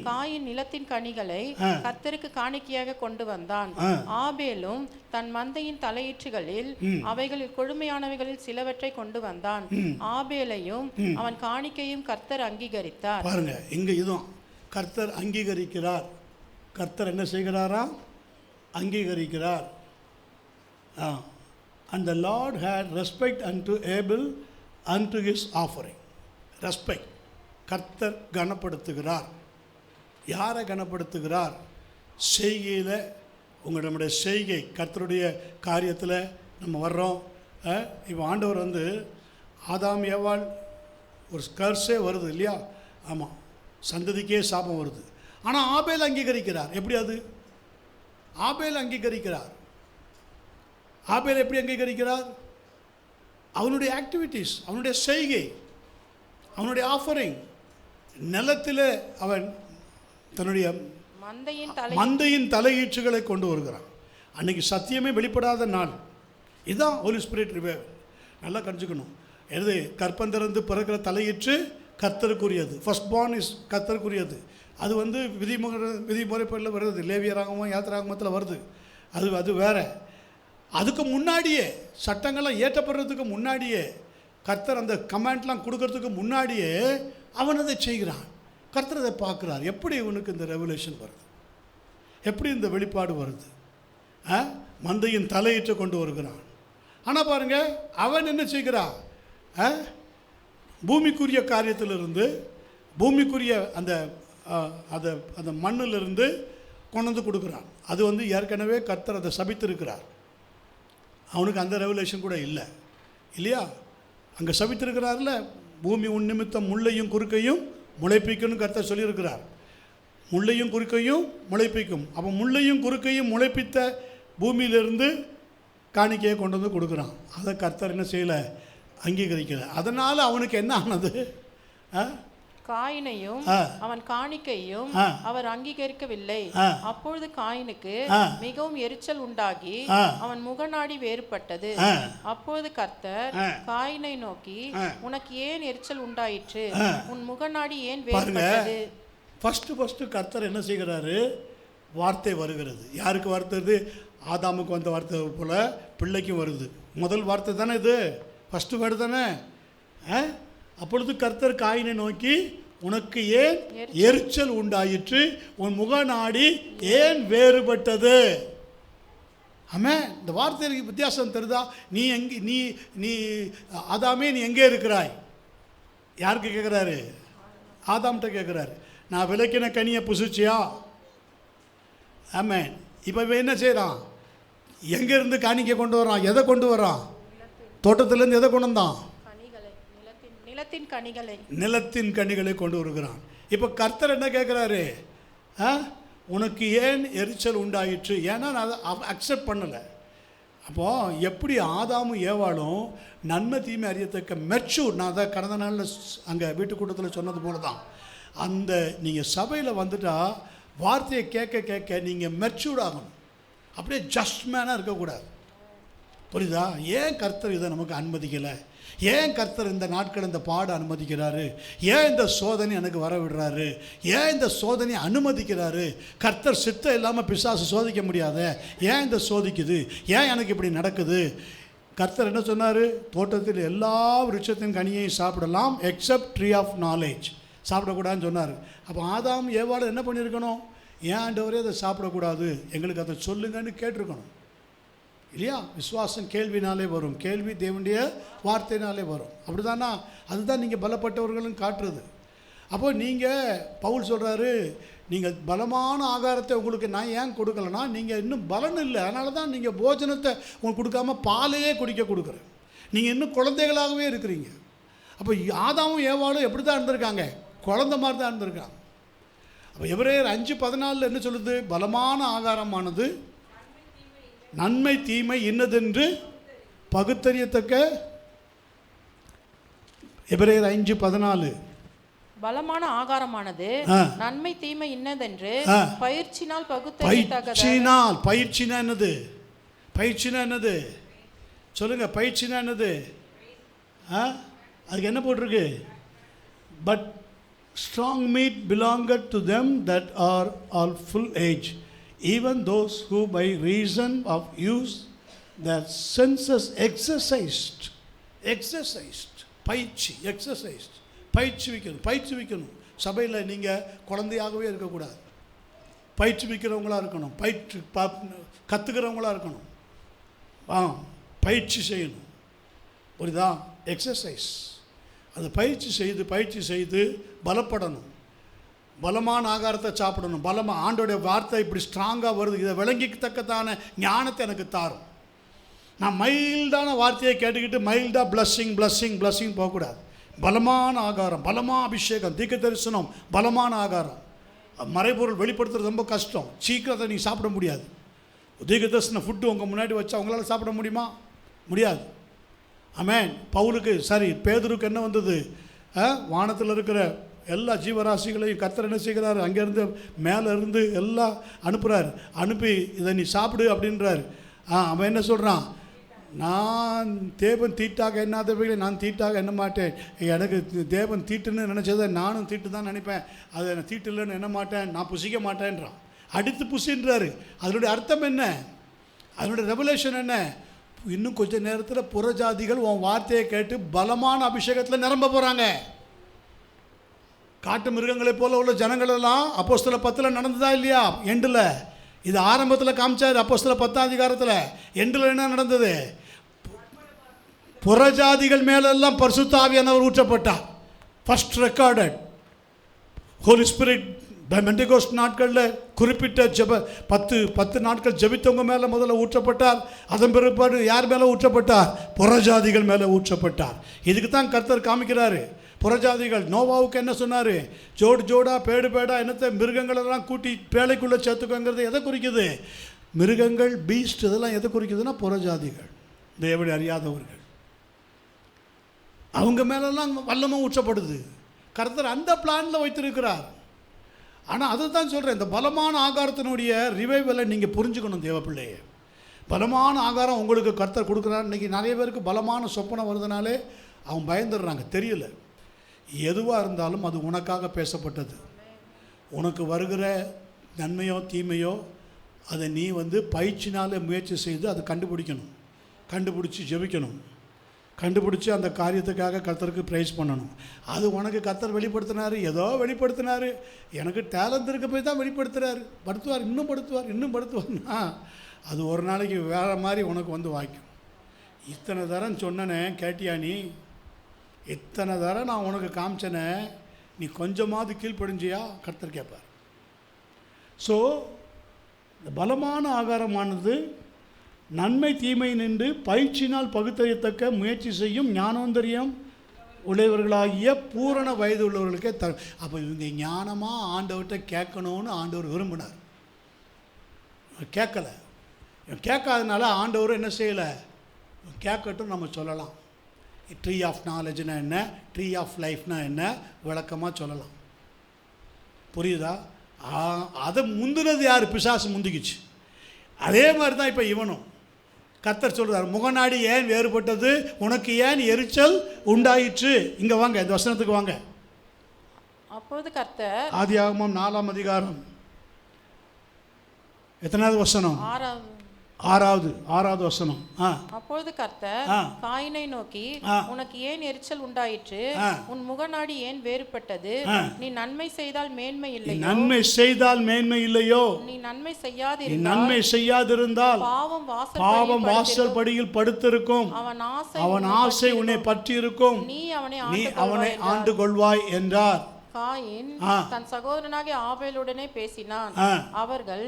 காயின் நிலத்தின் கனிகளை கர்த்தருக்கு காணிக்கையாக கொண்டு வந்தான். ஆபேலும் தன் மந்தையின் தலையீற்றுகளில் அவைகளில் கொழுமையானவைகளில் சிலவற்றை கொண்டு வந்தான். ஆபேலையும் அவன் காணிக்கையும் கர்த்தர் அங்கீகரித்தார். பாருங்க, இங்க இதுவும் கர்த்தர் அங்கீகரிக்கிறார். கர்த்தர் என்ன செய்கிறாரா? அங்கீகரிக்கிறார். And the Lord had respect unto Abel unto his offering. Respect. கர்த்தர் கனப்படுத்துகிறார். யாரை கனப்படுத்துகிறார்? செய்கையில். நம்முடைய செய்கை கர்த்தருடைய காரியத்தில் நம்ம வர்றோம். இப்போ ஆண்டவர் ஆதாம் ஏவாள் ஒரு கர்ஸே வருது இல்லையா? ஆமாம், சந்ததிக்கே சாபம் வருது. ஆனால் ஆபேல் அங்கீகரிக்கிறார். எப்படி அது? ஆபேல் அங்கீகரிக்கிறார். ஆபேல் எப்படி அங்கீகரிக்கிறார்? அவனுடைய ஆக்டிவிட்டீஸ், அவனுடைய செய்கை, அவனுடைய ஆஃபரிங். நிலத்தில் அவன் தன்னுடைய மந்தையின் தலையீற்றுகளை கொண்டு வருகிறான். அன்னைக்கு சத்தியமே வெளிப்படாத நாள். இதுதான் ஹோலி ஸ்பிரிட் ரிவைவல். நல்லா கணிச்சுக்கணும். எது? கற்பந்திறந்து பிறக்கிற தலையீற்று கர்த்தருக்குரியது. ஃபர்ஸ்ட் பார்ன் இஸ் கர்த்தருக்குரியது. அது விதிமுறைப்படில் வருது. லேவியராகமம் யாத்திராகமத்தில் வருது. அது வேற. அதுக்கு முன்னாடியே, சட்டங்கள்லாம் ஏற்றப்படுறதுக்கு முன்னாடியே, கர்த்தர் அந்த கமாண்ட்லாம் கொடுக்கறதுக்கு முன்னாடியே அவன் அதை செய்கிறான். கர்த்தர் அதை பார்க்குறார். எப்படி இவனுக்கு இந்த ரெவல்யூஷன் வருது? எப்படி இந்த வெளிப்பாடு வருது? மந்தையின் தலையீற்றை கொண்டு வருகிறான். ஆனால் பாருங்கள், அவன் என்ன செய்கிறான்? பூமிக்குரிய காரியத்திலிருந்து, பூமிக்குரிய அந்த அந்த மண்ணிலிருந்து கொண்டு கொடுக்குறான். அது ஏற்கனவே கர்த்தர் அதை சபித்திருக்கிறார். அவனுக்கு அந்த ரெவல்யூஷன் கூட இல்லை இல்லையா? அங்கே சபித்திருக்கிறார்ல, பூமி உன் நிமித்தம் முள்ளையும் குறுக்கையும் முளைப்பிக்கும்னு கர்த்தர் சொல்லியிருக்கிறார். முள்ளையும் குறுக்கையும் முளைப்பிக்கும். அப்போ முள்ளையும் குறுக்கையும் முளைப்பித்த பூமியிலிருந்து காணிக்கையை கொண்டு வந்து கொடுக்குறான். அதை கர்த்தர் என்ன செய்யலை, அங்கீகரிக்கலை. அதனால் அவனுக்கு என்ன ஆனது, காயினையும் அவன் காணிக்கையும் அவர் அங்கீகரிக்கவில்லை. அப்பொழுது காயினுக்கு மிகவும் எரிச்சல் உண்டாகி அவன் முகநாடி வேறுபட்டது. அப்பொழுது கர்த்தர் காயினை நோக்கி, உனக்கு ஏன் எரிச்சல் உண்டாயிற்று? உன் முகநாடி ஏன் வேறுபட்டது? ஃபர்ஸ்ட் கர்த்தர் என்ன செய்கிறாரு, வார்த்தை வருகிறது. யாருக்கு வார்த்தை வருது? ஆதாமுக்கு வந்த வார்த்தை போல பிள்ளைக்கும் வருது. முதல் வார்த்தை தானே இது, ஃபஸ்ட்டு வேர்டு தானே. அப்பொழுது கர்த்தர் காயினை நோக்கி, உனக்கு ஏன் எரிச்சல் உண்டாயிற்று? உன் முகநாடி ஏன் வேறுபட்டது? ஆமாம், இந்த வார்த்தைக்கு வித்தியாசம் தெரியுதா? நீ எங்கே, நீ ஆதாமே நீ எங்கே இருக்கிறாய்? யாருக்கு கேட்குறாரு? ஆதாம்கிட்ட கேட்குறாரு. நான் விளக்கின கனியை புசிச்சியா? ஆமாம். இப்போ என்ன செய்கிறான்? எங்கேருந்து காணிக்கை கொண்டு வரான்? எதை கொண்டு வரான்? தோட்டத்திலேருந்து எதை கொண்டு வந்தான்? நிலத்தின் கனிகளை கொண்டு வருகிறான். இப்போ கர்த்தர் என்ன கேட்குறாரு? உனக்கு ஏன் எரிச்சல் உண்டாயிற்று? ஏன்னா நான் அதை அக்செப்ட் பண்ணலை. அப்போது எப்படி ஆதாமும் ஏவாளும் நன்மை தீமை அறியத்தக்க மெச்சூர், நான் அதை கடந்த நாளில் அங்கே வீட்டு கூட்டத்தில் சொன்னது போல தான், அந்த நீங்கள் சபையில் வந்துட்டால் வார்த்தையை கேட்க கேட்க நீங்கள் மெச்சூர்ட் ஆகணும். அப்படியே ஜஸ்ட் மேனாக இருக்கக்கூடாது. புரியுதா? ஏன் கர்த்தர் இதை நமக்கு அனுமதிக்கலை? ஏன் கர்த்தர் இந்த நாட்கள் இந்த பாட அனுமதிக்கிறாரு? ஏன் இந்த சோதனை எனக்கு வர விடுறாரு? ஏன் இந்த சோதனையை அனுமதிக்கிறாரு? கர்த்தர் சித்தம் இல்லாமல் பிசாசு சோதிக்க முடியாத, ஏன் இந்த சோதிக்குது? ஏன் எனக்கு இப்படி நடக்குது? கர்த்தர் என்ன சொன்னார்? தோட்டத்தில் எல்லா விருட்சத்தின் கனியையும் சாப்பிடலாம், எக்ஸப்ட் ட்ரீ ஆஃப் நாலேஜ் சாப்பிடக்கூடாதுன்னு சொன்னார். அப்போ ஆதாம் ஏவாள் என்ன பண்ணியிருக்கணும்? ஏன் ஆண்டவரே அதை சாப்பிடக்கூடாது, எங்களுக்கு அதை சொல்லுங்கன்னு கேட்டிருக்கணும் இல்லையா? விசுவாசம் கேள்வினாலே வரும், கேள்வி தேவனுடைய வார்த்தையினாலே வரும். அப்படி தானா? அதுதான் நீங்கள் பலப்பட்டவர்களும் காட்டுறது. அப்போது நீங்கள், பவுல் சொல்கிறாரு, நீங்கள் பலமான ஆகாரத்தை உங்களுக்கு நான் ஏன் கொடுக்கலன்னா, நீங்கள் இன்னும் பலன் இல்லை, அதனால தான் நீங்கள் போஜனத்தை உங்களுக்கு கொடுக்காம பாலையே கொடுக்குறேன். நீங்கள் இன்னும் குழந்தைகளாகவே இருக்கிறீங்க. அப்போ ஆதாமும் ஏவாளும் எப்படி தான் இருந்திருக்காங்க? குழந்தை மாதிரி தான் இருந்திருக்காங்க. அப்போ எபிரேயர் 5:14 என்ன சொல்லுது? பலமான ஆகாரமானது நன்மை தீமை இன்னதென்று பகுத்தறியத்தக்க. எபிரேயர் 5:14 பலமான ஆகாரமானது நன்மை தீமை இன்னதென்று பயிற்சினால் பயிற்சினா என்னது? பயிற்சினா என்னது சொல்லுங்க? பயிற்சினா என்னது? அதுக்கு என்ன போட்டிருக்கு? But strong meat belongeth to them that are all full age, even those who by reason of use their senses exercised. பயிற்சி வைக்கணும். சபையில் நீங்கள் குழந்தையாகவே இருக்கக்கூடாது, பயிற்றுவிக்கிறவங்களாக இருக்கணும், கற்றுக்கிறவங்களாக இருக்கணும். பயிற்சி செய்யணும். புரியுதா? எக்ஸசைஸ். அது பயிற்சி செய்து பலப்படணும். பலமான ஆகாரத்தை சாப்பிடணும். ஆண்டோடைய வார்த்தை இப்படி ஸ்ட்ராங்காக வருது, இதை விளங்கிக்கத்தக்கதான ஞானத்தை எனக்கு தாரும். நான் மைல்டான வார்த்தையை கேட்டுக்கிட்டு மைல்டாக பிளஸ்ஸிங் போகக்கூடாது. பலமான ஆகாரம், பலமான அபிஷேகம், தீர்க்க தரிசனம், பலமான ஆகாரம். மறைபொருள் வெளிப்படுத்துறது ரொம்ப கஷ்டம், சீக்கிரத்தை நீங்கள் சாப்பிட முடியாது. தீர்க்க தரிசன ஃபுட்டு உங்கள் முன்னாடி வச்சா உங்களால் சாப்பிட முடியுமா? முடியாது. ஆமென். பவுலுக்கு பேதுருக்கு என்ன வந்தது? வானத்தில் இருக்கிற எல்லா ஜீவராசிகளையும் கர்த்தர் என்ன செய்கிறார்? அங்கேருந்து மேலே இருந்து எல்லாம் அனுப்புகிறார். அனுப்பி இதை நீ சாப்பிடு அப்படின்றார். அவன் என்ன சொல்கிறான்? நான் தேவன் தீட்டாக எண்ணாதவைகளை நான் தீட்டாக எண்ண மாட்டேன். எனக்கு தேவன் தீட்டுன்னு நினச்சதை நானும் தீட்டு தான் நினைப்பேன். அதை நான் தீட்டு இல்லைன்னு எண்ண மாட்டேன், நான் புசிக்க மாட்டேன்றான். அடித்து புசின்றாரு. அதனுடைய அர்த்தம் என்ன? அதனுடைய ரெவலேஷன் என்ன? இன்னும் கொஞ்சம் நேரத்தில் புறஜாதிகள் உன் வார்த்தையை கேட்டு பலமான அபிஷேகத்தில் நிரம்ப போகிறாங்க. காட்டு மிருகங்களை போல உள்ள ஜனங்களெல்லாம் அப்போஸ்தலர் 10 நடந்ததா இல்லையா? எண்டில் இது ஆரம்பத்தில் காமிச்சார். அப்போஸ்தலர் 10 எண்டில் என்ன நடந்தது? புறஜாதிகள் மேலெல்லாம் பரிசுத்த ஆவியானவர் ஊற்றப்பட்டார். First recorded. ஹோலி ஸ்பிரிட் பெந்தெகோஸ்து நாட்களில் குறிப்பிட்ட பத்து நாட்கள் ஜெபித்தவங்க மேலே முதல்ல ஊற்றப்பட்டார். அதன் பிற்பாடு யார் மேலே ஊற்றப்பட்டார்? புறஜாதிகள் மேலே ஊற்றப்பட்டார். இதுக்கு தான் கர்த்தர் காமிக்கிறாரு. புறஜாதிகள் நோவாவுக்கு என்ன சொன்னார்? ஜோடு ஜோடா பேடு பேடா என்னத்தை மிருகங்களெல்லாம் கூட்டி பேழைக்குள்ளே சேர்த்துக்கோங்கிறது எதை குறிக்குது? மிருகங்கள், பீஸ்ட், இதெல்லாம் எதை குறிக்குதுன்னா புறஜாதிகள், தேவனை அறியாதவர்கள். அவங்க மேலெல்லாம் வல்லமை ஊற்றப்படுது. கர்த்தர் அந்த பிளானில் வைத்திருக்கிறார். ஆனால் அதை தான் சொல்கிறேன், இந்த பலமான ஆகாரத்தினுடைய ரிவைவலை நீங்கள் புரிஞ்சுக்கணும் தேவ பிள்ளையே. பலமான ஆகாரம் உங்களுக்கு கர்த்தர் கொடுக்குறாரு. இன்றைக்கி நிறைய பேருக்கு பலமான சொப்பனை வருதுனாலே அவங்க பயந்துடுறாங்க, தெரியல. எதுவாக இருந்தாலும் அது உனக்காக பேசப்பட்டது. உனக்கு வருகிற நன்மையோ தீமையோ அதை நீ பயிற்சினால முயற்சி செய்து அதை கண்டுபிடிக்கணும். கண்டுபிடிச்சி ஜெபிக்கணும். கண்டுபிடிச்சி அந்த காரியத்துக்காக கர்த்தருக்கு ப்ரைஸ் பண்ணணும். அது உனக்கு கர்த்தர் வெளிப்படுத்தினார், ஏதோ வெளிப்படுத்தினார். எனக்கு டேலண்ட் இருக்க போய் தான் வெளிப்படுத்துகிறாரு. படுத்துவார், இன்னும் படுத்துவார்னா அது ஒரு நாளைக்கு வேறு மாதிரி உனக்கு வாய்க்கும். இத்தனை தரம் சொன்னனே, கேட்டியா நீ? இத்தனை தரம் நான் உனக்கு காமிச்சனே, நீ கொஞ்சமாவது கீழ்ப்படிஞ்சியா? கர்த்தர் கேட்பார். ஸோ இந்த பலமான ஆகாரமானது நன்மை தீமை நின்று பயிற்சினால் பகுத்தறியத்தக்க முயற்சி செய்யும் ஞானோந்தரியம் உடையவர்களாகிய பூரண வயது உள்ளவர்களுக்கே அப்போ இவங்க ஞானமாக ஆண்டவர்கிட்ட கேட்கணும்னு ஆண்டவர் விரும்பினார். கேட்கலை. கேட்காதனால ஆண்டவர் என்ன செய்யலை? கேட்கட்டும் நம்ம சொல்லலாம். ட்ரீ ஆஃப் நாலேஜ்னா என்ன, ட்ரீ ஆஃப் லைஃப்னா என்ன விளக்கமாக சொல்லலாம். புரியுதா? அதை முந்தினது யார்? பிசாசு முந்திக்குச்சு. அதே மாதிரி தான் இப்போ இவனும். கர்த்தர் சொல்கிறார், முகநாடி ஏன் வேறுபட்டது, உனக்கு ஏன் எரிச்சல் உண்டாயிற்று? இங்கே வாங்க, இந்த வசனத்துக்கு வாங்க. அப்பொழுது கர்த்தர், ஆதியாகமம் 4ஆம் அதிகாரம் எத்தனாவது வசனம்? 6வது வசனம். அப்பொழுது கர்த்தர் காயினை நோக்கி, உனக்கு ஏன் எரிச்சல் உண்டாயிற்று? உன் முகநாடி ஏன் வேறுபட்டது? நீ நன்மை செய்தால் மேன்மை இல்லையோ? நீ நன்மை செய்யாதிருந்தால் பாவம் வாசல் படியில் படுத்திருக்கும். அவன் ஆசை உன்னை பற்றி இருக்கும். நீ அவனை ஆண்டு கொள்வாய் என்றார். காயின் தன் சகோதரனாகிய ஆபேலுடனே பேசினான். அவர்கள்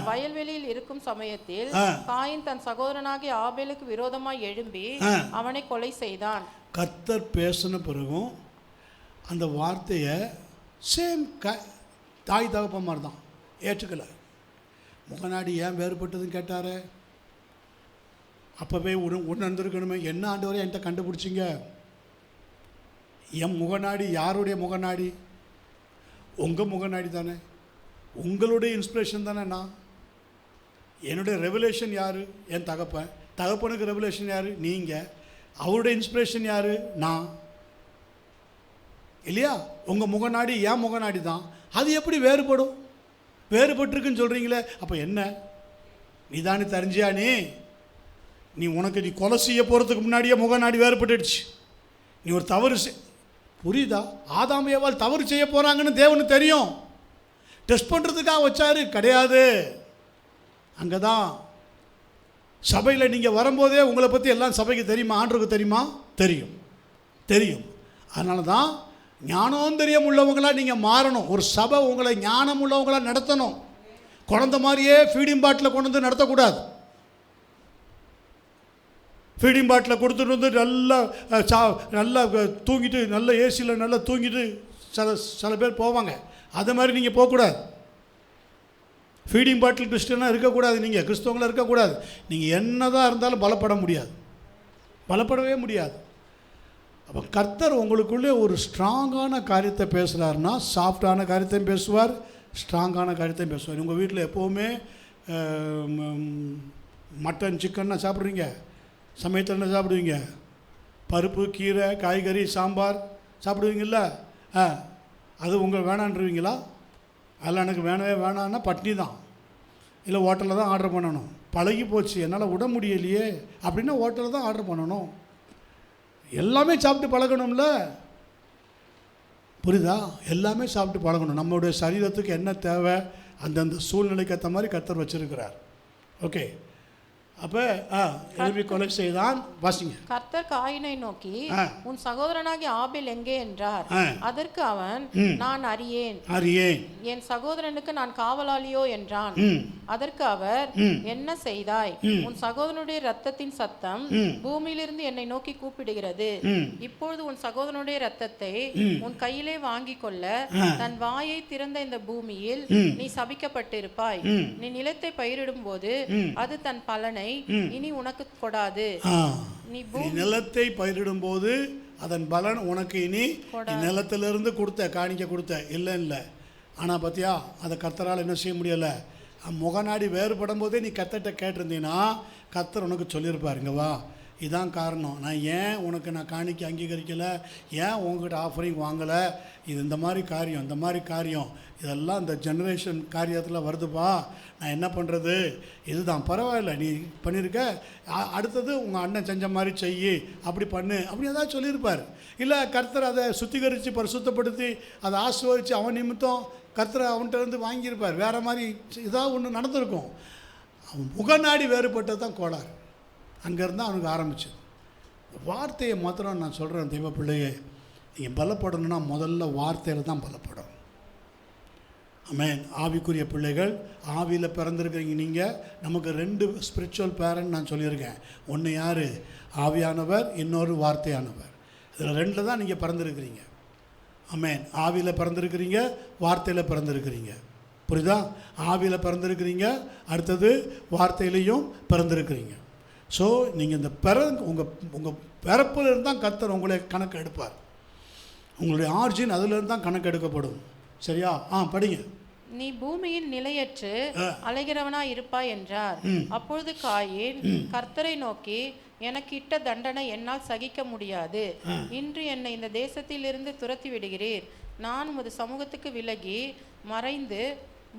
வயல்வெளியில் இருக்கும் சமயத்தில் காயின் தன் சகோதரனாகிய ஆபேலுக்கு விரோதமாய் எழும்பி அவனை கொலை செய்தான். கர்த்தர் பேசின பிறகும் அந்த வார்த்தையை சேம் தாய் தகப்பன் மாதிரி தான் ஏற்றுக்கல. முகநாடி ஏன் வேறுபட்டதுன்னு கேட்டாரு. அப்போவே உணர்ந்திருக்கணுமே, என்ன ஆண்டவரே என்கிட்ட கண்டுபிடிச்சிங்க? என் முகநாடி யாருடைய முகநாடி? உங்கள் முகநாடி தானே, உங்களுடைய இன்ஸ்பிரேஷன் தானே. நான் என்னுடைய ரெவலேஷன் யார்? என் தகப்பனுக்கு ரெவலேஷன் யார்? நீங்கள். அவருடைய இன்ஸ்பிரேஷன் யார்? நான். இல்லையா? உங்கள் முகநாடி என் முகநாடி தான். அது எப்படி வேறுபடும்? வேறுபட்டிருக்குன்னு சொல்கிறீங்களே, அப்போ என்ன? நீ தானே தெரிஞ்சியா? நீ கொலை செய்ய போகிறதுக்கு முன்னாடியே முகநாடி வேறுபட்டுடுச்சு. நீ ஒரு தவறு புரியுதா? ஆதாம் ஏவாள் தவறு செய்ய போகிறாங்கன்னு தேவனுக்கு தெரியும். டெஸ்ட் பண்ணுறதுக்காக வச்சாரு கிடையாது. அங்கே தான் சபையில் நீங்கள் வரும்போதே உங்களை பற்றி எல்லாம் சபைக்கு தெரியுமா? ஆண்டவருக்கு தெரியுமா? தெரியும். அதனால தான் ஞானோந்தரியம் உள்ளவங்களாக நீங்கள் மாறணும். ஒரு சபை உங்களை ஞானம் உள்ளவங்களாக நடத்தணும். குழந்த மாதிரியே ஃபீடிங் பாட்டில் கொண்டு வந்து நடத்தக்கூடாது. ஃபீடிங் பாட்டில் கொடுத்துட்டு நல்லா தூங்கிட்டு, நல்ல ஏசியில் நல்லா தூங்கிட்டு சில பேர் போவாங்க. அது மாதிரி நீங்கள் போகக்கூடாது. ஃபீடிங் பாட்டில் கிறிஸ்டியனாக இருக்கக்கூடாது. நீங்கள் கிறிஸ்தவங்களாக இருக்கக்கூடாது. நீங்கள் என்ன தான் இருந்தாலும் பலப்படவே முடியாது. அப்போ கர்த்தர் உங்களுக்குள்ளே ஒரு ஸ்ட்ராங்கான காரியத்தை பேசுகிறாருன்னா சாஃப்டான காரியத்தையும் பேசுவார், ஸ்ட்ராங்கான காரியத்தையும் பேசுவார். உங்கள் வீட்டில் எப்போவுமே மட்டன் சிக்கன்னா சாப்பிட்றீங்க, சமயத்தில் என்ன சாப்பிடுவீங்க? பருப்பு, கீரை, காய்கறி, சாம்பார் சாப்பிடுவீங்கள? அது உங்களுக்கு வேணான்றீங்களா? அதெல்லாம் எனக்கு வேணவே வேணான்னா பட்னி தான், இல்லை ஹோட்டலில் தான் ஆர்டர் பண்ணணும். பழகி போச்சு, என்னால் விட முடியலையே அப்படின்னா ஹோட்டலில் தான் ஆர்டர் பண்ணணும். எல்லாமே சாப்பிட்டு பழகணும்ல, புரியுதா? எல்லாமே சாப்பிட்டு பழகணும். நம்மளுடைய சரீரத்துக்கு என்ன தேவை, அந்தந்த சூழ்நிலைக்கு ஏற்ற மாதிரி கர்த்தர் வச்சுருக்கிறார். ஓகே, அப்போ எழுப்பி கொலை செய்தான். வாசிங்க. கர்த்தர் காயினை நோக்கி, உன் சகோதரனாகிய ஆபேல் எங்கே என்றார். அதற்கு அவன், நான் அறியேன், என் சகோதரனுக்கு நான் காவலாளியோ என்றான். அதற்கு அவர், என்ன செய்தாய்? உன் சகோதரனுடைய இரத்தத்தின் சத்தம் பூமியிலிருந்து என்னை நோக்கி கூப்பிடுகிறது. இப்பொழுது உன் சகோதரனுடைய இரத்தத்தை உன் கையிலே வாங்கி கொள்ள தன் வாயை திறந்த இந்த பூமியில் நீ சபிக்கப்பட்டிருப்பாய். நீ நிலத்தை பயிரிடும் போது அது தன் பலனை இனி உனக்கு கொடாது. நீ நிலத்தை பயிரிடும் போது அதன் பலன் உனக்கு இனி நிலத்திலிருந்து கொடுத்த காணிக்க கொடுத்த இல்லை. ஆனால் பார்த்தியா, அதை கர்த்தரால் என்ன செய்ய முடியலை. முகநாடி வேறுபடும் போதே நீ கர்த்தர்கிட்ட கேட்டிருந்தீங்கன்னா கர்த்தர் உனக்கு சொல்லியிருப்பாருங்க, வா இதான் காரணம், நான் ஏன் உனக்கு நான் காணிக்க அங்கீகரிக்கலை, ஏன் உங்ககிட்ட ஆஃபரிங் வாங்கலை, இது இந்த மாதிரி காரியம் இதெல்லாம் இந்த ஜெனரேஷன் காரியத்தில் வருதுப்பா, நான் என்ன பண்ணுறது, இதுதான் பரவாயில்ல நீ பண்ணியிருக்க, அடுத்தது உங்கள் அண்ணன் செஞ்ச மாதிரி செய்யி, அப்படி பண்ணு, அப்படி ஏதாவது சொல்லியிருப்பார். இல்லை கர்த்தர் அதை சுத்திகரித்து பரிசுத்தப்படுத்தி அதை ஆசீர்வதித்து அவன் நிமித்தம் கர்த்தர் அவன்கிட்ட இருந்து வாங்கியிருப்பார். வேறு மாதிரி ஏதாவது ஒன்று நடந்திருக்கும். அவன் முகநாடி வேறுபட்டது தான் கோளாறு. அங்கேருந்து அவனுக்கு ஆரம்பிச்சது. வார்த்தையை மாத்திரம் நான் சொல்கிறேன், தெய்வ பிள்ளையே, நீங்கள் பலப்படணும்னா முதல்ல வார்த்தையில் தான் பலப்படும். ஆமென். ஆவிக்குரிய பிள்ளைகள், ஆவியில் பிறந்திருக்கிறீங்க நீங்கள். நமக்கு 2 ஸ்பிரிச்சுவல் பேரண்ட் நான் சொல்லியிருக்கேன். ஒன்று யார்? ஆவியானவர், இன்னொரு வார்த்தையானவர். இதில் 2 தான் நீங்கள் பிறந்திருக்கிறீங்க. ஆமென். ஆவியில் பிறந்திருக்கிறீங்க, வார்த்தையில் பிறந்திருக்கிறீங்க. புரியுதா? ஆவியில் பிறந்திருக்கிறீங்க, அடுத்தது வார்த்தையிலையும் பிறந்திருக்கிறீங்க. ஸோ நீங்கள் இந்த உங்கள் பிறப்பிலிருந்து தான் கர்த்தர் உங்களை கணக்கு எடுப்பார். உங்களுடைய ஆர்ஜின் அதிலிருந்து தான் கணக்கு எடுக்கப்படும். சரியா? படிங்க. நீ பூமியின் நிலையற்று அலைகிறவனாய் இருப்பாய் என்றார். அப்பொழுது காயீன் கர்த்தரை நோக்கி, எனக்கு இட்ட தண்டனை என்னால் சகிக்க முடியாது. இன்று என்னை இந்த தேசத்திலிருந்து துரத்தி விடுகிறீர். நான் உமது சமூகத்துக்கு விலகி மறைந்து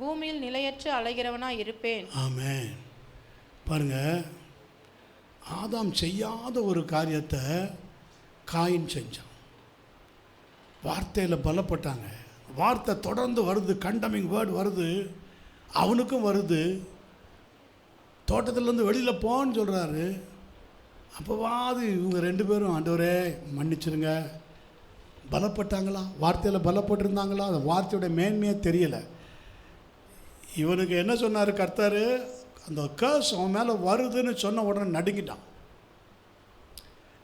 பூமியில் நிலையற்று அலைகிறவனாய் இருப்பேன். ஆமென். பாருங்க, ஆதாம் செய்யாத ஒரு காரியத்தை காயின் செஞ்சான். வார்த்தையில் பலப்பட்டாங்க. வார்த்தை தொடர்ந்து வருது, கண்டமிங் வேர்டு வருது, அவனுக்கும் வருது. தோட்டத்திலேருந்து வெளியில் போன்னு சொல்கிறாரு. அப்போவாது இவங்க 2 பேரும், ஆண்டவரே மன்னிச்சிருங்க, பலப்பட்டாங்களா? வார்த்தையில் பலப்பட்டிருந்தாங்களா? அந்த வார்த்தையோட மேன்மையே தெரியலை. இவனுக்கு என்ன சொன்னார் கர்த்தர்? அந்த கர்ஸ் அவன் மேலே வருதுன்னு சொன்ன உடனே நடுங்கிட்டான்.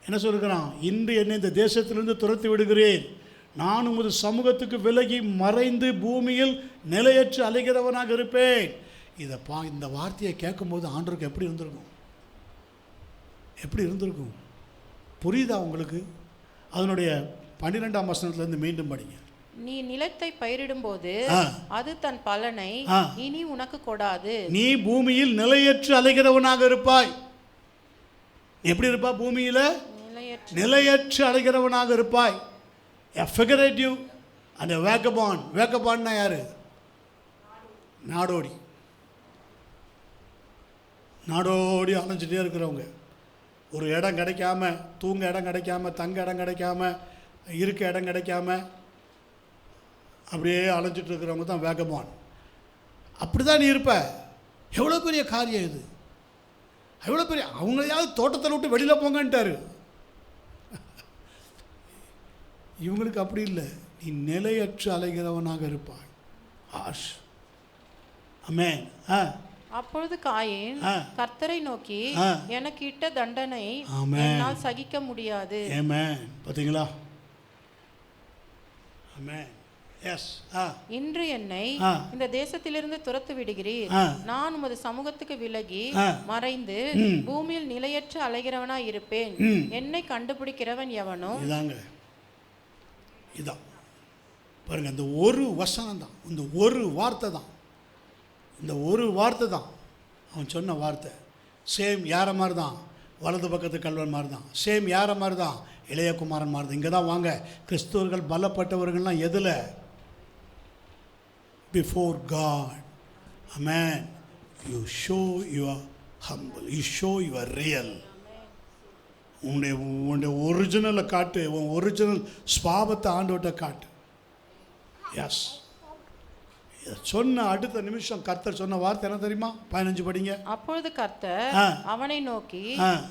என்ன சொல்லுகிறான்? இன்று என்னை இந்த தேசத்திலிருந்து துரத்தி விடுகிறேன். நான் உமது சமூகத்துக்கு விலகி மறைந்து பூமியில் நிலையற்று அலைகிறவனாக இருப்பேன். இந்த வார்த்தையை கேட்கும்போது ஆண்டவருக்கு எப்படி இருந்திருக்கும்? புரியுதா உங்களுக்கு? அதனுடைய 12ஆம் வசனத்திலிருந்து மீண்டும் படிங்க. நீ நிலத்தை பயிரிடும் போது அது தன் பலனை இனி உனக்கு கொடாது. நீ பூமியில் நிலையற்று அலைகிறவனாக இருப்பாய். எப்படி இருப்பா? பூமியில நிலையற்று அலைகிறவனாக இருப்பாய். A figurative and a vagabond. Vagabondனா யாரு? நாடோடி அலைஞ்சிட்டே இருக்கிறவங்க. ஒரு இடம் கிடைக்காம, தூங்க இடம் கிடைக்காம, தங்க இடம் கிடைக்காம, இருக்க இடம் கிடைக்காம அப்படியே அலைஞ்சிட்டு இருக்கிறவங்க தான் வேகபான். அப்படி தான் நீ இருப்ப. எவ்வளோ பெரிய காரியம் இது! எவ்வளோ பெரிய! அவங்களையாவது தோட்டத்தில் விட்டு வெளியில் போங்கன்ட்டாரு. இவங்களுக்கு அப்படி இல்லை. நீ நிலையற்று அலைகிறவனாக இருப்பாய். ஆஷ். ஆமென். அப்பொழுது காயீன் கர்த்தரை நோக்கி, எனக்கு இட்ட தண்டனை என்னால் சகிக்க முடியாது. ஆமென். பாத்தீங்களா? ஆமென். எஸ். இன்று என்னை இந்த தேசத்திலிருந்து துரத்து விடுகிறீர். நான் உமது சமூகத்துக்கு விலகி மறைந்து பூமியில் நிலையற்று அலைகிறவனாய் இருப்பேன். என்னை கண்டுபிடிக்கிறவன் எவனோ? இதான் பாருங்க, இந்த ஒரு வசனம் தான், இந்த ஒரு வார்த்தை தான், இந்த ஒரு வார்த்தை தான் அவன் சொன்ன வார்த்தை. சேம் யாரை மாதிரி தான்? வலது பக்கத்து கல்வன் மாதிரி தான். சேம் யாரை மாதிரி தான்? இளையகுமாரன் மாதிரி தான். இங்கே தான் வாங்க, கிறிஸ்தவர்கள் பலப்பட்டவர்கள்லாம் எதில்? Before God. Amen. You show you are humble. You show you are real. உன்னுடைய ஒரிஜினலை காட்டு. உன் ஒரிஜினல் ஸ்வாபத்தை ஆண்டவர்கிட்ட காட்டு. எஸ், சொன்ன அடுத்த நிமிஷம் கர்த்தர் சொன்ன வார்த்தை என்ன தெரியுமா? 15 படிங்க. அப்பொழுது கர்த்தர் அவனை நோக்கி,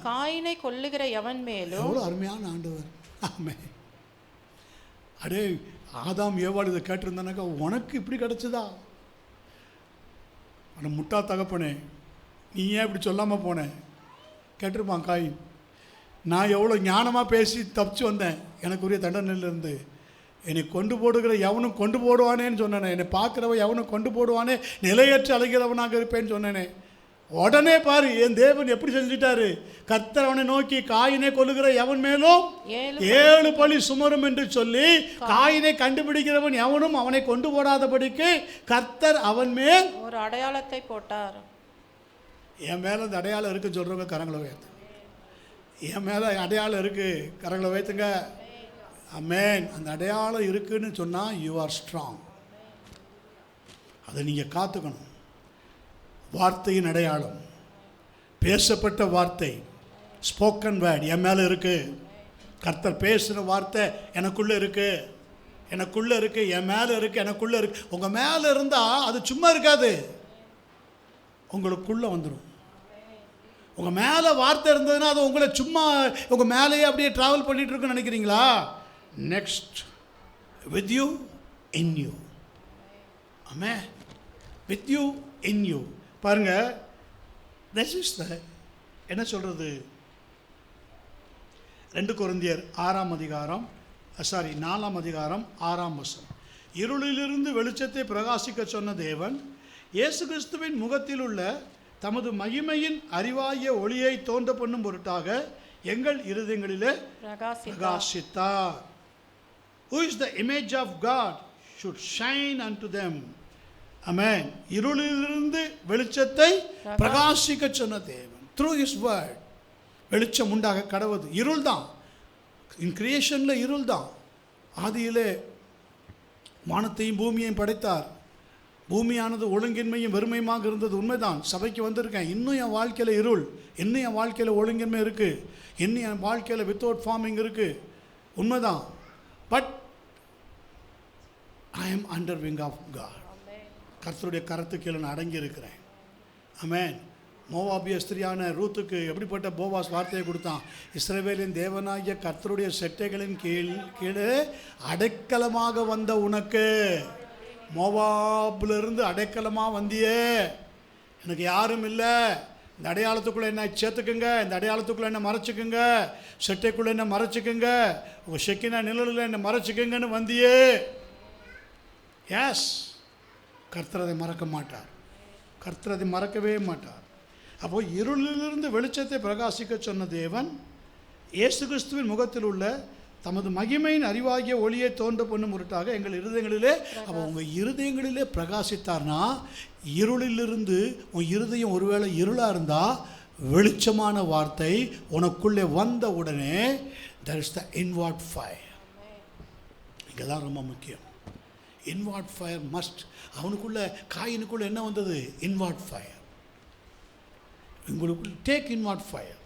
காயினை கொல்லுகிற எவன் மேலும். எவ்வளவு அருமையான ஆண்டவர். ஆமென். அடே ஆதாம் ஏவாள் இதை கேட்டிருந்தானாக்கா, உனக்கு இப்படி கிடைச்சதா? ஆனால் முட்டா தகப்பனே, நீ ஏன் இப்படி சொல்லாமல் போனேன் கேட்டிருப்பான் காயின். நான் எவ்வளோ ஞானமாக பேசி தப்பிச்சு வந்தேன் எனக்குரிய தண்டனையிலிருந்து. என்னை கொண்டு போடுகிற எவனும் கொண்டு போடுவானேன்னு சொன்னேனே, என்னை பார்க்குறவன் எவனும் கொண்டு போடுவானே, நிலையற்ற அழுகிறவனாக இருப்பேன்னு சொன்னேனே. உடனே பாரு என் தேவன் எப்படி செஞ்சிட்டாரு. கர்த்தர் அவனை நோக்கி, காயினை கொல்லுகிற எவன் மேலும் 7 பழி சுமரும் என்று சொல்லி, காயினை கண்டுபிடிக்கிறவன் எவனும் அவனை கொண்டு போடாதபடிக்கு கர்த்தர் அவன் மேல் ஒரு அடையாளத்தை போட்டார். என் மேலே அந்த அடையாளம் இருக்குன்னு சொல்கிறவங்க கரங்களை உயர்த்து. என் மேலே அடையாளம் இருக்குது, கரங்களை உயர்த்துங்க. ஆமென். அந்த அடையாளம் இருக்குன்னு சொன்னால் யூ ஆர் ஸ்ட்ராங். அதை நீங்கள் காத்துக்கணும். வார்த்தையின் அடையாளம், பேசப்பட்ட வார்த்தை, ஸ்போக்கன் வேர்ட் என் மேலே இருக்குது. கர்த்தர் பேசுகிற வார்த்தை எனக்குள்ளே இருக்குது, எனக்குள்ளே இருக்குது, என் மேலே இருக்குது, எனக்குள்ளே இருக்குது. உங்கள் மேலே இருந்தால் அது சும்மா இருக்காது, உங்களுக்குள்ளே வந்துடும். உங்கள் மேலே வார்த்தை இருந்ததுன்னா அது உங்களை சும்மா உங்கள் மேலேயே அப்படியே ட்ராவல் பண்ணிகிட்டு இருக்குன்னு நினைக்கிறீங்களா? Next with you in you. ஆமே, வித் யூ இன் யூ. பாருங்க, திஸ் இஸ் த என்ன சொல்கிறது, 2 கொரிந்தியர் 4ஆம் அதிகாரம் 6ஆம் வசனம். இருளிலிருந்து வெளிச்சத்தை பிரகாசிக்க சொன்ன தேவன் இயேசு கிறிஸ்துவின் முகத்தில் உள்ள தமது மகிமையின் அறிவாகிய ஒளியை தோன்ற பண்ணும் பொருட்டாக எங்கள் இருதயங்களிலே பிரகாசித்தார். Who is the image of God should shine unto them. Amen. இருளிலிருந்து வெளிச்சத்தை பிரகாசிக்க சொன்ன தேவன் through his word. வெளிச்சம் உண்டாக கடவுது. இருள் தான், இன் கிரியேஷனில் இருள் தான். ஆதியிலே வானத்தையும் பூமியையும் படைத்தார். பூமியானது ஒழுங்கின்மையும் வெறுமையுமாக இருந்தது, உண்மைதான். சபைக்கு வந்திருக்கேன், இன்னும் என் வாழ்க்கையில் இருள், இன்னும் என் வாழ்க்கையில் ஒழுங்கின்மை இருக்குது, இன்னும் என் வாழ்க்கையில் வித்தவுட் ஃபார்மிங் இருக்குது, உண்மைதான். But I am under wing of God. கர்த்தருடைய கரத்துக்கு நான் அடங்கி இருக்கிறேன். ஆமென். மோவாபிய ஸ்திரியான ரூத்துக்கு எப்படிப்பட்ட போவாஸ் வார்த்தையை கொடுத்தான்? இஸ்ரவேலின் தேவனாகிய கர்த்தருடைய செட்டைகளின் கீழே அடைக்கலமாக வந்த உனக்கு, மோவாபிலிருந்து அடைக்கலமாக வந்தியே, எனக்கு யாரும் இல்லை, இந்த அடையாளத்துக்குள்ளே என்ன சேர்த்துக்குங்க, இந்த அடையாளத்துக்குள்ளே என்ன மறைச்சிக்குங்க, செட்டைக்குள்ளே என்ன மறைச்சிக்குங்க, உங்கள் செக்கினா நிழலில் என்ன மறைச்சிக்குங்கன்னு வந்தியே. எஸ், கர்த்தர் அதை மறக்க மாட்டார், கர்த்தர் அதை மறக்கவே மாட்டார். அப்போது இருளிலிருந்து வெளிச்சத்தை பிரகாசிக்க சொன்ன தேவன் இயேசு கிறிஸ்துவின் முகத்தில் உள்ள தமது மகிமையின் அறிவாகிய ஒளியை தோன்ற பண்ணும் பொருட்டாக எங்கள் இருதயங்களிலே, அப்போ உங்கள் இருதயங்களிலே பிரகாசித்தார்னா, இருளிலிருந்து உன் இருதயம் ஒருவேளை இருளாக இருந்தால் வெளிச்சமான வார்த்தை உனக்குள்ளே வந்த உடனே there is the inward fire. இங்கே தான் ரொம்ப முக்கியம். Inward fire must. அவனுக்குள்ளே காயினுக்குள்ளே என்ன வந்தது? Inward fire. உங்களுக்கு டேக் இன்வார்ட் ஃபயர்.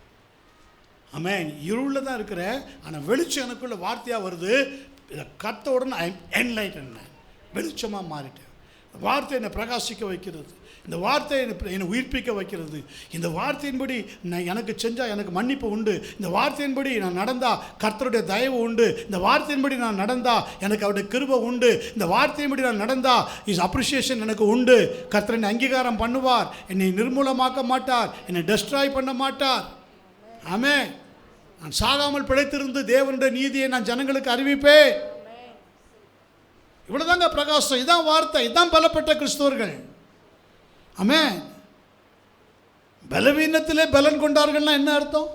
ஆமென். இருளில் தான் இருக்கிற, ஆனால் வெளிச்சம் எனக்குள்ள வார்த்தையாக வருது. இதை கத்த உடனே ஐ எம் என்லைட்டன், வெளிச்சமாக மாறிட்டேன். வார்த்தை என்னை பிரகாசிக்க வைக்கிறது, இந்த வார்த்தை என்னை உயிர்ப்பிக்க வைக்கிறது. இந்த வார்த்தையின்படி நான் எனக்கு செஞ்சால் எனக்கு மன்னிப்பு உண்டு, இந்த வார்த்தையின்படி நான் நடந்தால் கர்த்தருடைய தயவு உண்டு, இந்த வார்த்தையின்படி நான் நடந்தால் எனக்கு அவருடைய கிருபை உண்டு, இந்த வார்த்தையின்படி நான் நடந்தால் இஸ் அப்ரிசியேஷன் எனக்கு உண்டு. கர்த்தர் என்னை அங்கீகாரம் பண்ணுவார், என்னை நிர்மூலமாக்க மாட்டார், என்னை டெஸ்ட்ராய் பண்ண மாட்டார். ஆமென். நான் சாகாமல் பிழைத்திருந்து தேவனுடைய நீதியை நான் ஜனங்களுக்கு அறிவிப்பேன். இவ்வளோதாங்க பிரகாசம். இதான் வார்த்தை, இதான் பலப்பட்ட கிறிஸ்தவர்கள். ஆமென். பலவீனத்திலே பலன் கொண்டார்கள்னா என்ன அர்த்தம்?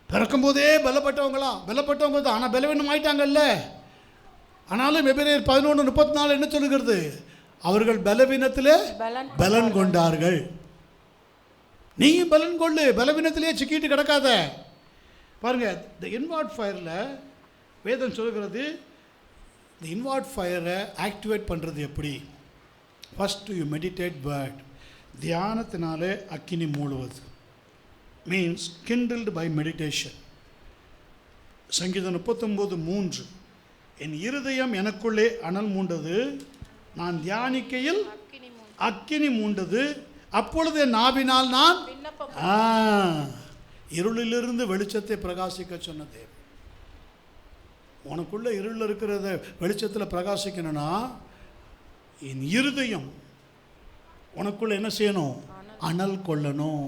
பிறக்கும் போதே பலப்பட்டவங்களா? பலப்பட்டவங்க தான், ஆனால் பலவீனம் ஆயிட்டாங்கல்ல. ஆனாலும் எபிரேயர் 11:34 என்ன சொல்லுகிறது? அவர்கள் பலவீனத்திலே பலன் கொண்டார்கள். நீயும் பலன் கொள்ளு, பலவீனத்திலே சிக்கிட்டு கிடக்காத. பாருங்க, இந்த இன்வார்ட் ஃபயரில் வேதம் சொல்லுகிறது, இந்த இன்வார்ட் ஃபயரை ஆக்டிவேட் பண்ணுறது எப்படி? First you meditate word. தியானத்தினாலே அக்கினி மூழுவது மீன்ஸ் கிண்டில்டு பை மெடிடேஷன். சங்கீதம் 39:3 என் இருதயம் எனக்குள்ளே அனல் மூண்டது, நான் தியானிக்கையில் அக்கினி மூண்டு அக்கினி மூண்டது, அப்பொழுது என் நாவினால் நான் விண்ணப்பம் இருளிலிருந்து வெளிச்சத்தை பிரகாசிக்க சொன்ன தேவன். உனக்குள்ள இருளில் இருக்கிறத வெளிச்சத்தில் பிரகாசிக்கணும்னா என் இருதயம் உனக்குள்ள என்ன செய்யணும்? அனல் கொள்ளணும்.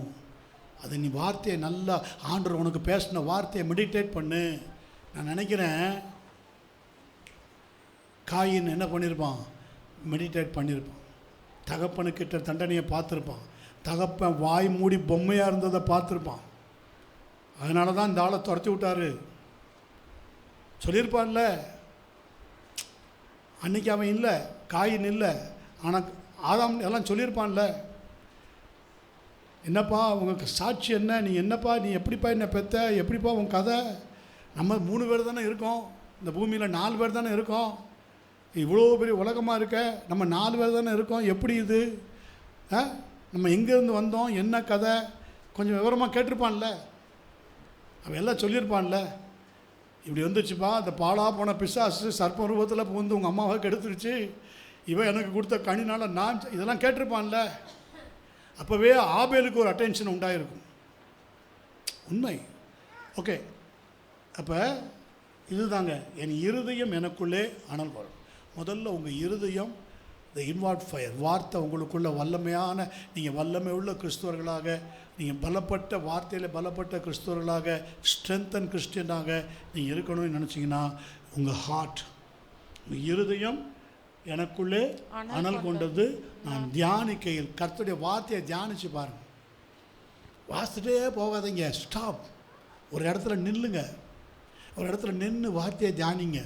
அது நீ வார்த்தையை நல்லா ஆண்டவர் உனக்கு பேசின வார்த்தையை மெடிடேட் பண்ணு. நான் நினைக்கிறேன் காயின் என்ன பண்ணியிருப்பான்? மெடிடேட் பண்ணியிருப்பான். தகப்பனுக்கிட்ட தண்டனையை பார்த்துருப்பான். தகப்பன் வாய் மூடி பொம்மையாக இருந்ததை பார்த்துருப்பான். அதனால தான் இந்த ஆளை துரத்தி விட்டாரு. சொல்லியிருப்பான்ல, அன்னைக்கு அவன் இல்லை, காயின் இல்லை, ஆனால் ஆதாம் எல்லாம் சொல்லியிருப்பான்ல, என்னப்பா உங்களுக்கு சாட்சி என்ன, நீ என்னப்பா, நீ எப்படிப்பா என்ன பெத்த, எப்படிப்பா உன் கதை, நம்ம 3 பேர் தானே இருக்கோம், இந்த பூமியில் 4 பேர் தானே இருக்கோம், இவ்வளோ பெரிய உலகமாக இருக்க, நம்ம 4 பேர் தானே இருக்கோம், எப்படி இது, நம்ம எங்கேருந்து வந்தோம், என்ன கதை, கொஞ்சம் விவரமாக கேட்டிருப்பான்ல, அவன் எல்லாம் சொல்லியிருப்பான்ல. இப்படி வந்துச்சுப்பா, அந்த பாலா போன பிசாசு சர்ப்ப ரூபத்தில் புகுந்து உங்கள் அம்மாவை கெடுத்துருச்சு, இவன் எனக்கு கொடுத்த கனினால நான் இதெல்லாம் கேட்டிருப்பான்ல. அப்போவே ஆபேலுக்கு ஒரு அட்டென்ஷன் உண்டாயிருக்கும். உண்மை. ஓகே, அப்போ இதுதாங்க என் இருதயம் எனக்குள்ளே அனல் வரும். முதல்ல உங்கள் இருதயம் த இன்வார்ட் ஃபயர், வார்த்தை உங்களுக்குள்ள வல்லமையான, நீங்கள் வல்லமை உள்ள கிறிஸ்துவர்களாக, நீங்கள் பலப்பட்ட வார்த்தையில் பலப்பட்ட கிறிஸ்துவர்களாக, ஸ்ட்ரென்தன் கிறிஸ்டியனாக நீங்கள் இருக்கணும்னு நினச்சிங்கன்னா உங்கள் ஹார்ட், உங்கள் இருதயம் எனக்குள்ளே அனல் கொண்டது. நான் தியானிக்கையில் கர்த்தருடைய வார்த்தையை தியானித்து பாருங்கள். வாசிட்டே போகாதீங்க, ஸ்டாப். ஒரு இடத்துல நில்லுங்க, ஒரு இடத்துல நின்று வார்த்தையை தியானிங்க.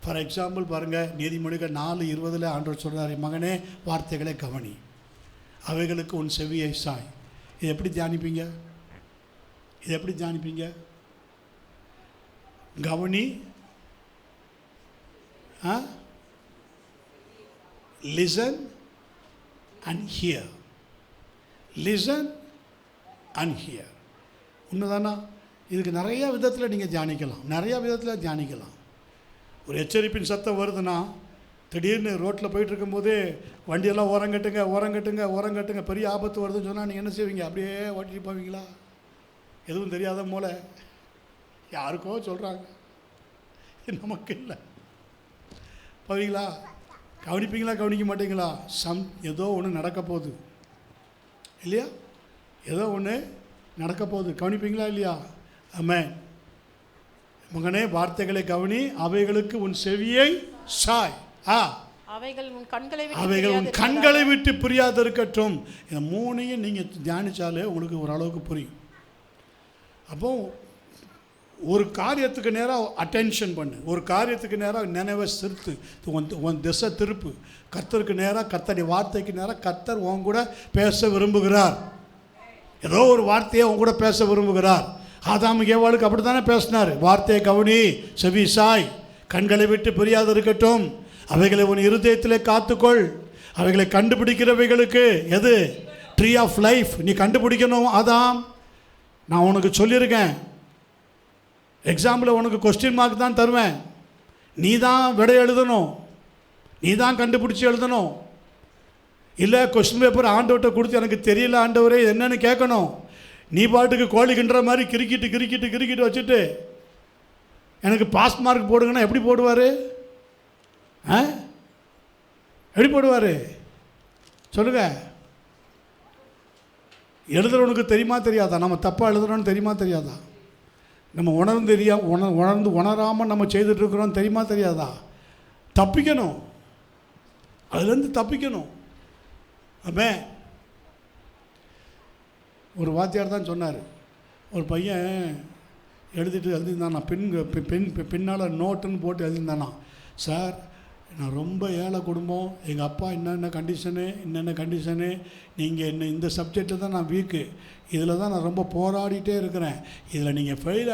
ஃபார் எக்ஸாம்பிள் பாருங்கள், நீதிமொழிகள் 4:20 ஆண்டவர் சொல்கிறார், மகனே வார்த்தைகளை கவனி, அவைகளுக்கு உன் செவியை சாய். இது எப்படி தியானிப்பீங்க? இது எப்படி தியானிப்பீங்க? கவனி, listen and here, listen and here. உண்மைதானா? இதுக்கு நிறைய விதத்தில் நீங்கள் தியானிக்கலாம், நிறையா விதத்தில் தியானிக்கலாம். ஒரு எச்சரிப்பின் சத்தம் வருதுன்னா, திடீர்னு ரோட்டில் போயிட்டுருக்கும்போதே வண்டியெல்லாம் ஓரங்கட்டுங்க ஓரங்கட்டுங்க ஓரங்கட்டுங்க, பெரிய ஆபத்து வருதுன்னு சொன்னால் நீங்கள் என்ன செய்வீங்க? அப்படியே ஓட்டிட்டு போவீங்களா? எதுவும் தெரியாத மூளை, யாருக்கோ சொல்கிறாங்க, நமக்கு இல்லை, போவீங்களா? கவனிப்பீங்களா கவனிக்க மாட்டீங்களா? ஏதோ ஒன்று நடக்க போகுது இல்லையா? ஏதோ ஒன்று நடக்க போகுது, கவனிப்பீங்களா இல்லையா? ஆமென். மகனே வார்த்தைகளை கவனி, அவைகளுக்கு உன் செவியை சாய். அவைகள் உன் கண்களை விட்டு பிரியாது இருக்கட்டும். இந்த 3ஐயும் நீங்கள் தியானித்தாலே உங்களுக்கு ஓரளவுக்கு புரியும். அப்போ ஒரு காரியத்துக்கு நேராக அட்டென்ஷன் பண்ணு, ஒரு காரியத்துக்கு நேராக நினைவை சிறுத்து, உன் திசை திருப்பு. கர்த்தருக்கு நேராக, கர்த்தருடைய வார்த்தைக்கு நேராக கர்த்தர் உன் கூட பேச விரும்புகிறார். ஏதோ ஒரு வார்த்தையை உன் கூட பேச விரும்புகிறார். ஆதாம் ஏவாளுக்கு அப்படி தானே பேசினார். வார்த்தையை கவனி, செவி சாய், கண்களை விட்டு பிரியாது இருக்கட்டும், அவைகளை உன் இருதயத்திலே காத்துக்கொள். அவைகளை கண்டுபிடிக்கிறவைகளுக்கு எது? ட்ரீ ஆஃப் லைஃப் நீ கண்டுபிடிக்கணும். ஆதாம், நான் உனக்கு சொல்லியிருக்கேன், எக்ஸாம்பிள் உனக்கு கொஸ்டின் மார்க் தான் தருவேன், நீ தான் விடை எழுதணும், நீ தான் கண்டுபிடிச்சி எழுதணும். இல்லை கொஸ்டின் பேப்பர் ஆண்டவர்கிட்ட கொடுத்து எனக்கு தெரியல ஆண்டவரே என்னன்னு கேட்கணும். நீ பாட்டுக்கு கோழி கிண்டுற மாதிரி கிரிக்கிட்டு வச்சுட்டு எனக்கு பாஸ் மார்க் போடுங்கன்னா எப்படி போடுவார்? எப்படி போடுவார் சொல்லுங்க? எழுதுறவனுக்கு தெரியுமா தெரியாதா? நம்ம தப்பாக எழுதுறோன்னு தெரியுமா தெரியாதா? நம்ம உணராமல் நம்ம செய்துட்ருக்குறோம் தெரியுமா தெரியாதா? தப்பிக்கணும், அதுலேருந்து தப்பிக்கணும். அப்போ ஒரு வாத்தியார் தான் சொன்னார், ஒரு பையன் எழுதியிருந்தானா, பின்னால் நோட்டுன்னு போட்டு எழுதியிருந்தானா, சார் நான் ரொம்ப ஏழை குடும்பம், எங்கள் அப்பா என்னென்ன கண்டிஷனு, நீங்கள் என்ன இந்த சப்ஜெக்டில் தான் நான் வீக்கு, இதில் தான் நான் ரொம்ப போராடிட்டே இருக்கிறேன், இதில் நீங்கள் ஃபெயில்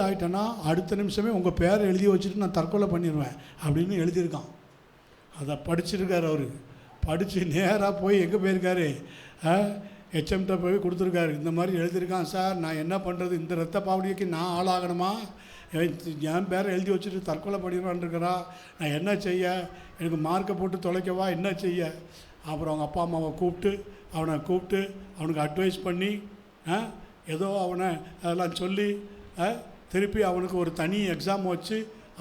ஆகிட்டேன்னா அடுத்த நிமிஷமே உங்கள் பேரை எழுதி வச்சுட்டு நான் தற்கொலை பண்ணிடுவேன் அப்படின்னு எழுதியிருக்கான். அதை படிச்சிருக்கார் அவர். படித்து நேராக போய் எங்கே போயிருக்காரு? ஹெச்எம்கிட்ட போய் கொடுத்துருக்காரு. இந்த மாதிரி எழுதியிருக்கான் சார், நான் என்ன பண்ணுறது, இந்த இரத்த பாவடிக்கு நான் ஆளாகணுமா, என் பேரை எழுதி வச்சுட்டு தற்கொலை பண்ணிடுவான் இருக்கிறா, நான் என்ன செய்ய, எனக்கு மார்க்கை போட்டு தொலைக்கவா, என்ன செய்ய? அப்புறம் அவங்க அப்பா அம்மாவை கூப்பிட்டு அவனுக்கு அட்வைஸ் பண்ணி ஏதோ அவனை அதெல்லாம் சொல்லி திருப்பி அவனுக்கு ஒரு தனி எக்ஸாம் வச்சு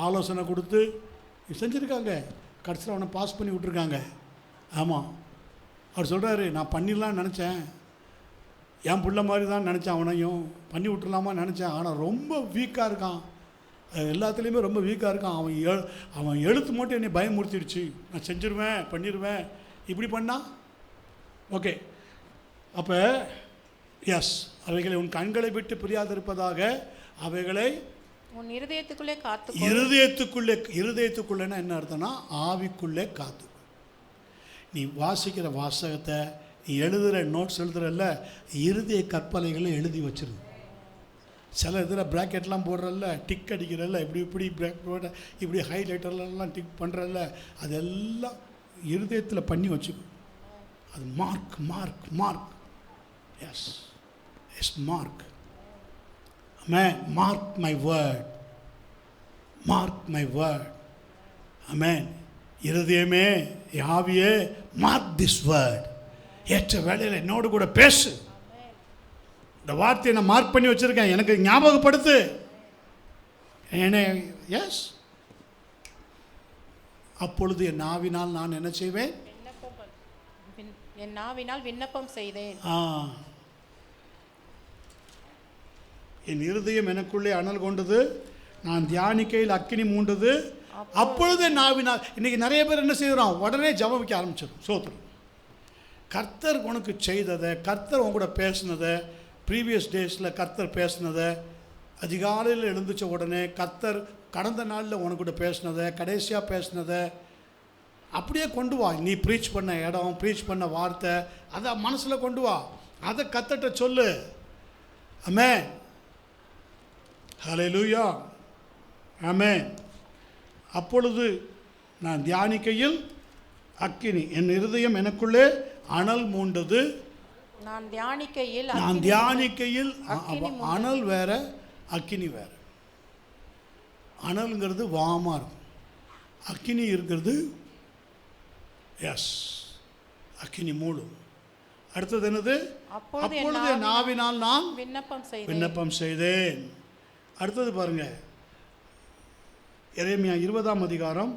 ஆலோசனை கொடுத்து செஞ்சுருக்காங்க. கடைசியில் அவனை பாஸ் பண்ணி விட்ருக்காங்க. ஆமாம், அவர் சொல்கிறாரு, நான் பண்ணிடலான்னு நினச்சேன், என் பிள்ளை மாதிரி தான் நினச்சேன், அவனையும் பண்ணி விட்டுலாமா நினச்சேன், ஆனால் ரொம்ப வீக்காக இருக்கான், எல்லாத்துலேயுமே ரொம்ப வீக்காக இருக்கான், அவன் எழுத்து மட்டும் என்னை பயமுறுத்திடுச்சு, நான் செஞ்சிருவேன் பண்ணிடுவேன், இப்படி பண்ணா ஓகே. அப்போ எஸ், அவைகளை உன் கண்களை விட்டு பிரியாதிருப்பதாக அவைகளை உன் இருதயத்துக்குள்ளே காத்து. இருதயத்துக்குள்ளேன்னா என்ன அர்த்தம்னா ஆவிக்குள்ளே காத்து. நீ வாசிக்கிற வாசகத்தை, நீ எழுதுகிற நோட்ஸ் எழுதுறல்ல, இருதய கற்பனைகளை எழுதி வச்சிரு. சில இதில் ப்ராக்கெட்லாம் போடுறல்ல, டிக் அடிக்கிறல்ல, இப்படி போட இப்படி ஹைலைட்டர்லாம் டிக் பண்ணுறல்ல, அதெல்லாம் இருதயத்தில் பண்ணி வச்சுக்கோ. அது mark as mark. Amen. Mark my word. Amen. இருதயமே, ஆவியே, mark this word. ஏற்ற வேளையில் என்னோடு கூட பேசு. இந்த வார்த்தையை நான் மார்க் பண்ணி வச்சுருக்கேன், எனக்கு ஞாபகப்படுத்து. எஸ், அப்பொழுது என் நாவினால் நான் என்ன செய்வேன்? என் நாவினால் விண்ணப்பம் செய்தேன். என் இருதயம் எனக்குள்ளே அனல் கொண்டது, நான் தியானிக்கையில் அக்கினி மூண்டது, அப்பொழுது நாவினால். இன்றைக்கி நிறைய பேர் என்ன செய்கிறோம், உடனே ஜெபம் வைக்க ஆரம்பிச்சிடும். சோத்திரம். கர்த்தர் உனக்கு செய்ததை, கர்த்தர் உன் கூட பேசினதை, ப்ரீவியஸ் டேஸில் கர்த்தர் பேசினதை, அதிகாலையில் எழுந்துச்ச உடனே கர்த்தர் கடந்த நாளில் உனக்கு கூட பேசினதை, கடைசியாக பேசினதை அப்படியே கொண்டு வா. நீ ப்ரீச் பண்ண இடம், ப்ரீச் பண்ண வார்த்தை, அதை மனசில் கொண்டு வா, அதை கர்த்தர்ட்ட சொல்லு. ஆமென். ஹல்லேலூயா. ஆமென். அப்பொழுது நான் தியானிக்கையில் அக்கினி, என் இருதயம் எனக்குள்ளே அனல் மூண்டது. நான் தியானிக்கையில் அனல் வேற, அக்கினி வேற. அனல்ங்கிறது வாமா இருக்கும், அக்கினி இருக்கிறது எஸ், அக்கினி மூடும். அடுத்தது என்னது? அப்பொழுது நாவினால் நான் விண்ணப்பம் செய்தேன். அடுத்தது பாருங்க, எரேமியா 20ஆம் அதிகாரம்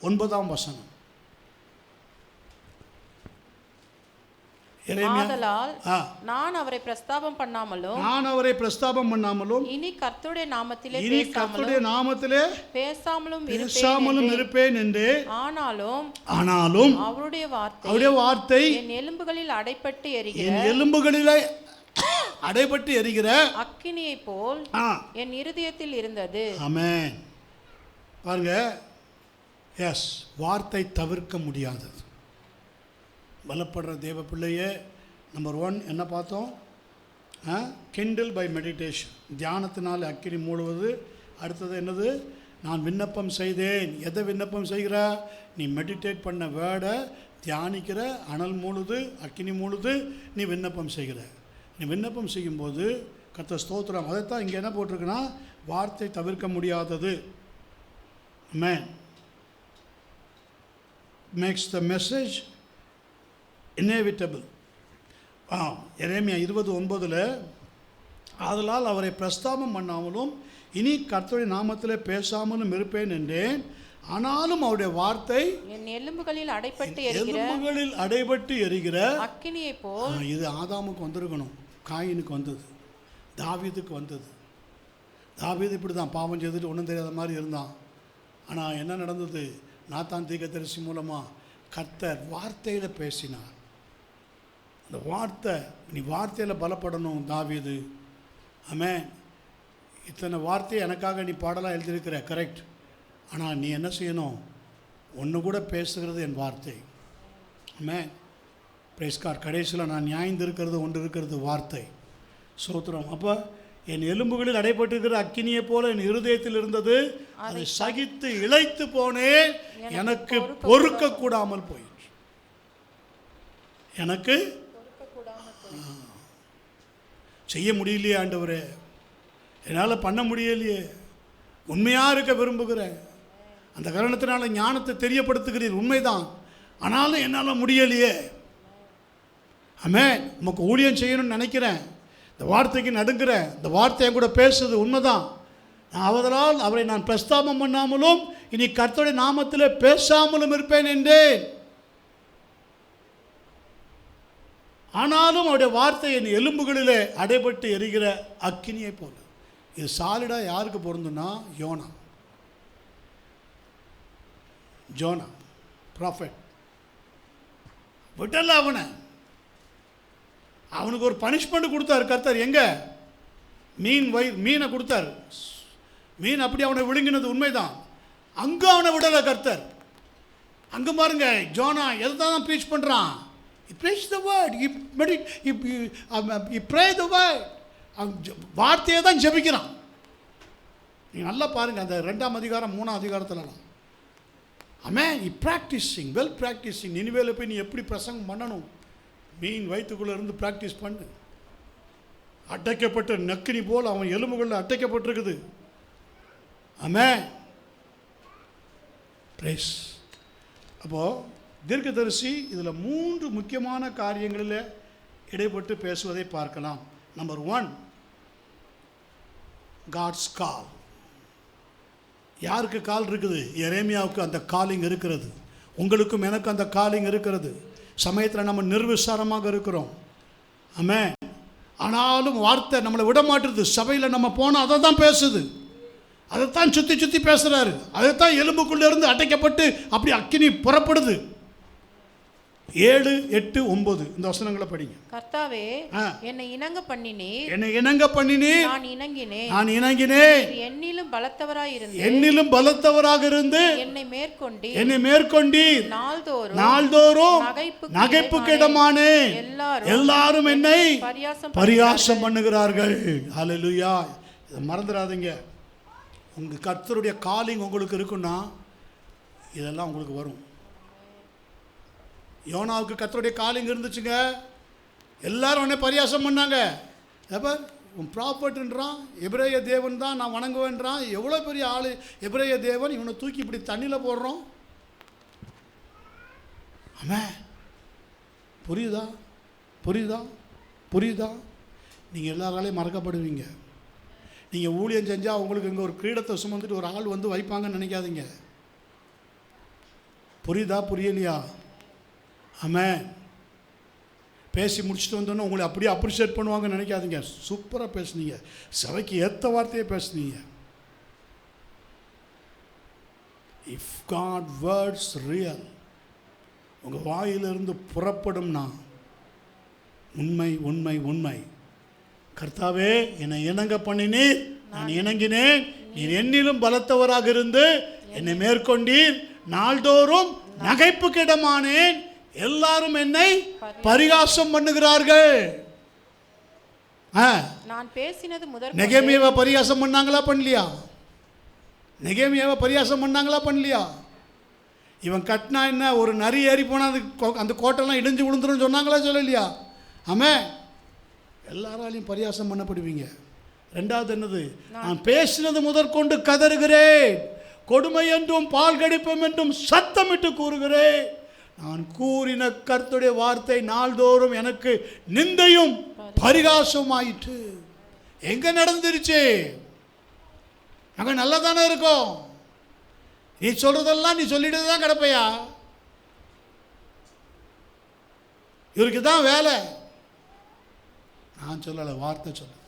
9ஆம் வசனம். நான் அவரை பிரஸ்தாபம் பண்ணாமலும் இனி கர்த்தருடைய நாமத்திலே பேசாமலும் இருப்பேன் என்று. ஆனாலும் அவருடைய வார்த்தை என் எலும்புகளில் அடைபட்டு எரிகிற அக்கினியை போல் என் இருதயத்தில் இருந்தது. ஆமென். பாருங்க, எஸ், வார்த்தை தவிர்க்க முடியாதது. பலப்படுற தேவ பிள்ளையே, நம்பர் 1 என்ன பார்த்தோம்? கிண்டில் பை மெடிடேஷன், தியானத்தினால் அக்கினி மூடுவது. அடுத்தது என்னது? நான் விண்ணப்பம் செய்தேன். எதை விண்ணப்பம் செய்கிற? நீ மெடிடேட் பண்ண வேர்டை தியானிக்கிற, அனல் மூழுது, அக்கினி மூழுது, நீ விண்ணப்பம் செய்கிற. நீ விண்ணப்பம் செய்யும்போது கர்த்தர் ஸ்தோத்திரம். அதைத்தான் இங்கே என்ன போட்டிருக்குன்னா, வார்த்தை தவிர்க்க முடியாதது. ஆமென். Makes the message inevitable. எரேமியா 20:9, ஆதலால் அவரை பிரஸ்தாபம் பண்ணாமலும் இனி கர்த்தருடைய நாமத்திலே பேசாமலும் இருப்பேன் என்றேன். ஆனாலும் அவருடைய வார்த்தை என் எலும்புகளில் அடைபட்டு எரிகிற அக்கினியை போல். இது ஆதாமுக்கு வந்திருக்கணும், காயினுக்கு வந்தது, தாவீதுக்கு வந்தது. தாவீது இப்படி தான் பாவம் செய்துட்டு ஒன்றும் தெரியாத மாதிரி இருந்தான். ஆனால் என்ன நடந்தது? நாத்தான் தீர்க்கதரிசி மூலமாக கர்த்தர் வார்த்தையில் பேசினார். அந்த வார்த்தை, நீ வார்த்தையில் பலப்படணும் தாவீது. ஆமென். இத்தனை வார்த்தையை எனக்காக நீ பாடலாம் எழுதியிருக்கிற, கரெக்ட். ஆனால் நீ என்ன செய்யணும்? ஒன்று கூட பேசுகிறது என் வார்த்தை. ஆமென். Praise God. கடைசியில் நான் நியாயந்திருக்கிறது ஒன்று இருக்கிறது வார்த்தை. சோத்திரம். அப்போ என் எலும்புகளில் அடைபட்டிருக்கிற அக்கினியை போல என் இருதயத்தில் இருந்தது, அதை சகித்து இளைத்து போனேன், எனக்கு பொறுக்க கூடாமல் போயிற்று. எனக்கு செய்ய முடியலையே ஆண்டவரே, என்னால் பண்ண முடியலையே, உண்மையாக இருக்க விரும்புகிறேன். அந்த காரணத்தினால ஞானத்தை தெரியப்படுத்துகிறீர், உண்மைதான். ஆனாலும் என்னால் முடியலையே. ஆமென். உமக்கு ஊழியம் செய்யணும்னு நினைக்கிறேன், இந்த வார்த்தைக்கு நடுங்கிறேன், இந்த வார்த்தையை கூட பேசுது உண்மைதான். அவரால் அவரை நான் பிரஸ்தாபம் பண்ணாமலும் இனி கர்த்தருடைய நாமத்தில் பேசாமலும் இருப்பேன் என்றேன். ஆனாலும் அவருடைய வார்த்தை என் எலும்புகளிலே அடைபட்டு எரிகிற அக்கினியை போல. இது சாலிடாக யாருக்கு பொருந்துன்னா ஜோனா ப்ராஃபெட். விட்டல அவனுக்கு ஒரு பனிஷ்மெண்ட் கொடுத்தாரு கர்த்தர். எங்க? மீனை கொடுத்தாரு. மீன் அப்படி அவனை விழுங்கினது உண்மைதான். அங்கே அவனை விடலை கர்த்தர். அங்கே பாருங்க, ஜோனா எதை தான் ப்ரீச் பண்ணுறான்? He preached the word. He prayed the word. வார்த்தையை தான் ஜெபிக்கிறான். நீங்கள் நல்லா பாருங்கள், அந்த 2ஆம் அதிகாரம் 3ஆம் அதிகாரத்துலலாம். ஆமென். Well practising. நினிவேல போய் நீ எப்படி பிரசங்கம் பண்ணணும், மீன் வயிற்றுக்குள்ளே இருந்து ப்ராக்டிஸ் பண்ணு. அடைக்கப்பட்ட நக்கினி போல் அவன் எலும்புகளில் அடைக்கப்பட்டிருக்குது. ஆமென். பிரைஸ். அப்போது தீர்க்கதரிசி இதில் 3 முக்கியமான காரியங்களில் இடைப்பட்டு பேசுவதை பார்க்கலாம். Number 1, God's call. யாருக்கு கால் இருக்குது? எரேமியாவுக்கு அந்த காலிங் இருக்கிறது. உங்களுக்கும் எனக்கு அந்த காலிங் இருக்கிறது. சமயத்தில் நம்ம நிர்விசாரமாக இருக்கிறோம். ஆமென். ஆனாலும் வார்த்தை நம்மளை விட மாட்டுது. சபையில் நம்ம போனால் அதை தான் பேசுது, அதைத்தான் சுற்றி சுற்றி பேசுகிறாரு. அதைத்தான் எலும்புக்குள்ளே இருந்து அடைக்கப்பட்டு அப்படி அக்கினி புறப்படுது. 7, 8, 9 இந்த வசனங்களை படிங்க. கர்த்தாவே, என்னை இணங்க பண்ணினீர். நான் இணங்கினேன். என்னிலும் பலத்தவராக இருந்து என்னை மேற்கொண்டீர். நாள்தோறும் நகைப்புக்கு இடமானேன். எல்லாரும் என்னை பரியாசம் பண்ணுகிறார்கள். ஹல்லேலூயா. இதை மறந்துடாதீங்க. உங்கள் கர்த்தருடைய காலிங் உங்களுக்கு இருக்குன்னா இதெல்லாம் உங்களுக்கு வரும். யோனாவுக்கு கர்த்தருடைய காலிங் இருந்துச்சுங்க. எல்லாரும் உடனே பரியாசம் பண்ணாங்க. எப்போ உன் ப்ராப்பர்ட்ன்றான், எபிரேய தேவன் தான் நான் வணங்குவேன்றான். எவ்வளோ பெரிய ஆள் எபிரேய தேவன், இவனை தூக்கி இப்படி தண்ணியில் போடுறோம். ஆமாம். புரியுதா? நீங்கள் எல்லாராலையும் மறக்கப்படுவீங்க. நீங்கள் ஊழியம் செஞ்சால் உங்களுக்கு இங்கே ஒரு கிரீடத்தை சுமந்துட்டு ஒரு ஆள் வந்து வைப்பாங்கன்னு நினைக்காதீங்க. புரியலையா? ஆமாம். பேசி முடிச்சுட்டு வந்தோன்னே உங்களை அப்படியே அப்ரிஷியேட் பண்ணுவாங்கன்னு நினைக்காதீங்க. சூப்பராக பேசுனீங்க, சபைக்கு ஏற்ற வார்த்தையே பேசுனீங்க. இஃப் காட் வேர்ட்ஸ் ரியல் உங்கள் வாயிலிருந்து புறப்படும்னா உண்மை. கர்த்தாவே, என்னை இணங்க பண்ணினீர், நான் இணங்கினேன். நீர் என்னிலும் பலத்தவராக இருந்து என்னை மேற்கொண்டீர். நாள்தோறும் நகைப்புக்கு இடமானேன். எல்லாரும் என்னை பரிகாசம் பண்ணுகிறார்கள். நான் பேசினது முதல் நெகேமியாவை பரிகாசம் பண்ணாங்களா பண்ணலையா? இவன் கட்டினா என்ன, ஒரு நரி ஏறி போனால் அந்த கோட்டெல்லாம் இடிஞ்சு விழுந்துரும் சொன்னாங்களா சொல்லலையா? ஆமாம். எல்லாராலையும் பரியாசம் பண்ணப்படுவீங்க. 2வது என்னது? நான் பேசினது முதற்கொண்டு கதறுகிறேன். கொடுமை என்றும் பால் கடிப்பம் என்றும் சத்தமிட்டு கூறுகிறேன். நான் கூறின கர்த்தருடைய வார்த்தை நாள்தோறும் எனக்கு நிந்தையும் பரிகாசம் ஆயிற்று. எங்க நடந்துருச்சு? நாங்கள் நல்லா தானே இருக்கோம். நீ சொல்றதெல்லாம் நீ சொல்லிட்டு தான் கிடப்பையா? இவருக்கு தான் வேலை. நான் சொல்லலை, வார்த்தை சொல்லுது.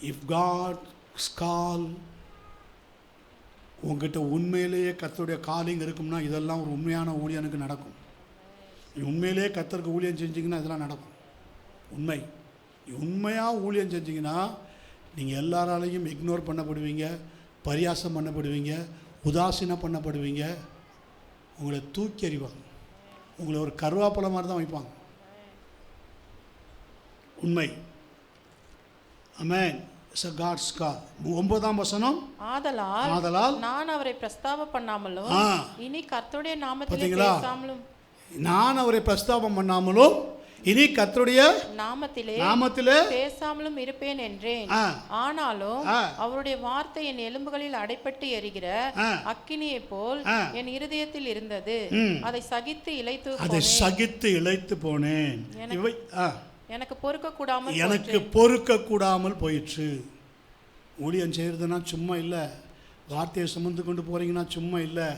இஃப் காட்ஸ் கால், உங்ககிட்ட உண்மையிலேயே கர்த்தருடைய காலிங் இருக்கும்னா இதெல்லாம் ஒரு உண்மையான ஊழியனுக்கு நடக்கும். நீ உண்மையிலேயே கர்த்தருக்கு ஊழியம் செஞ்சிங்கன்னா இதெல்லாம் நடக்கும். உண்மையாக ஊழியம் செஞ்சிங்கன்னா நீங்கள் எல்லாராலையும் இக்னோர் பண்ணப்படுவீங்க, பரியாசம் பண்ணப்படுவீங்க, உதாசீனம் பண்ணப்படுவீங்க. உங்களை தூக்கி எறிவாங்க. உங்களை ஒரு கருவாப்பழம் மாதிரி தான் வைப்பாங்க. உண்மை. ஆமென். God's call. 9ஆம் வசனம். ஆதலால் நான் அவரை பிரஸ்தாபம் பண்ணாமலும் இனி கர்த்தருடைய நாமத்திலே பேசாமலும். நான் அவரை பிரஸ்தாபம் பண்ணாமலும் இனி கர்த்தருடைய நாமத்திலே பேசாமலும் இருப்பேன் என்றேன். ஆனாலும் அவருடைய வார்த்தை என் எலும்புகளில் அடைப்பட்டு எரிகிற அக்கினியை போல் என் இருதயத்தில் இருந்தது. அதை சகித்து இளைத்து போனேன். எனக்கு பொறுக்க கூடாமல் போயிற்று. ஊழியம் செய்யறதுன்னா சும்மா இல்லை, வார்த்தையை சுமந்து கொண்டு போறீங்கன்னா சும்மா இல்லை,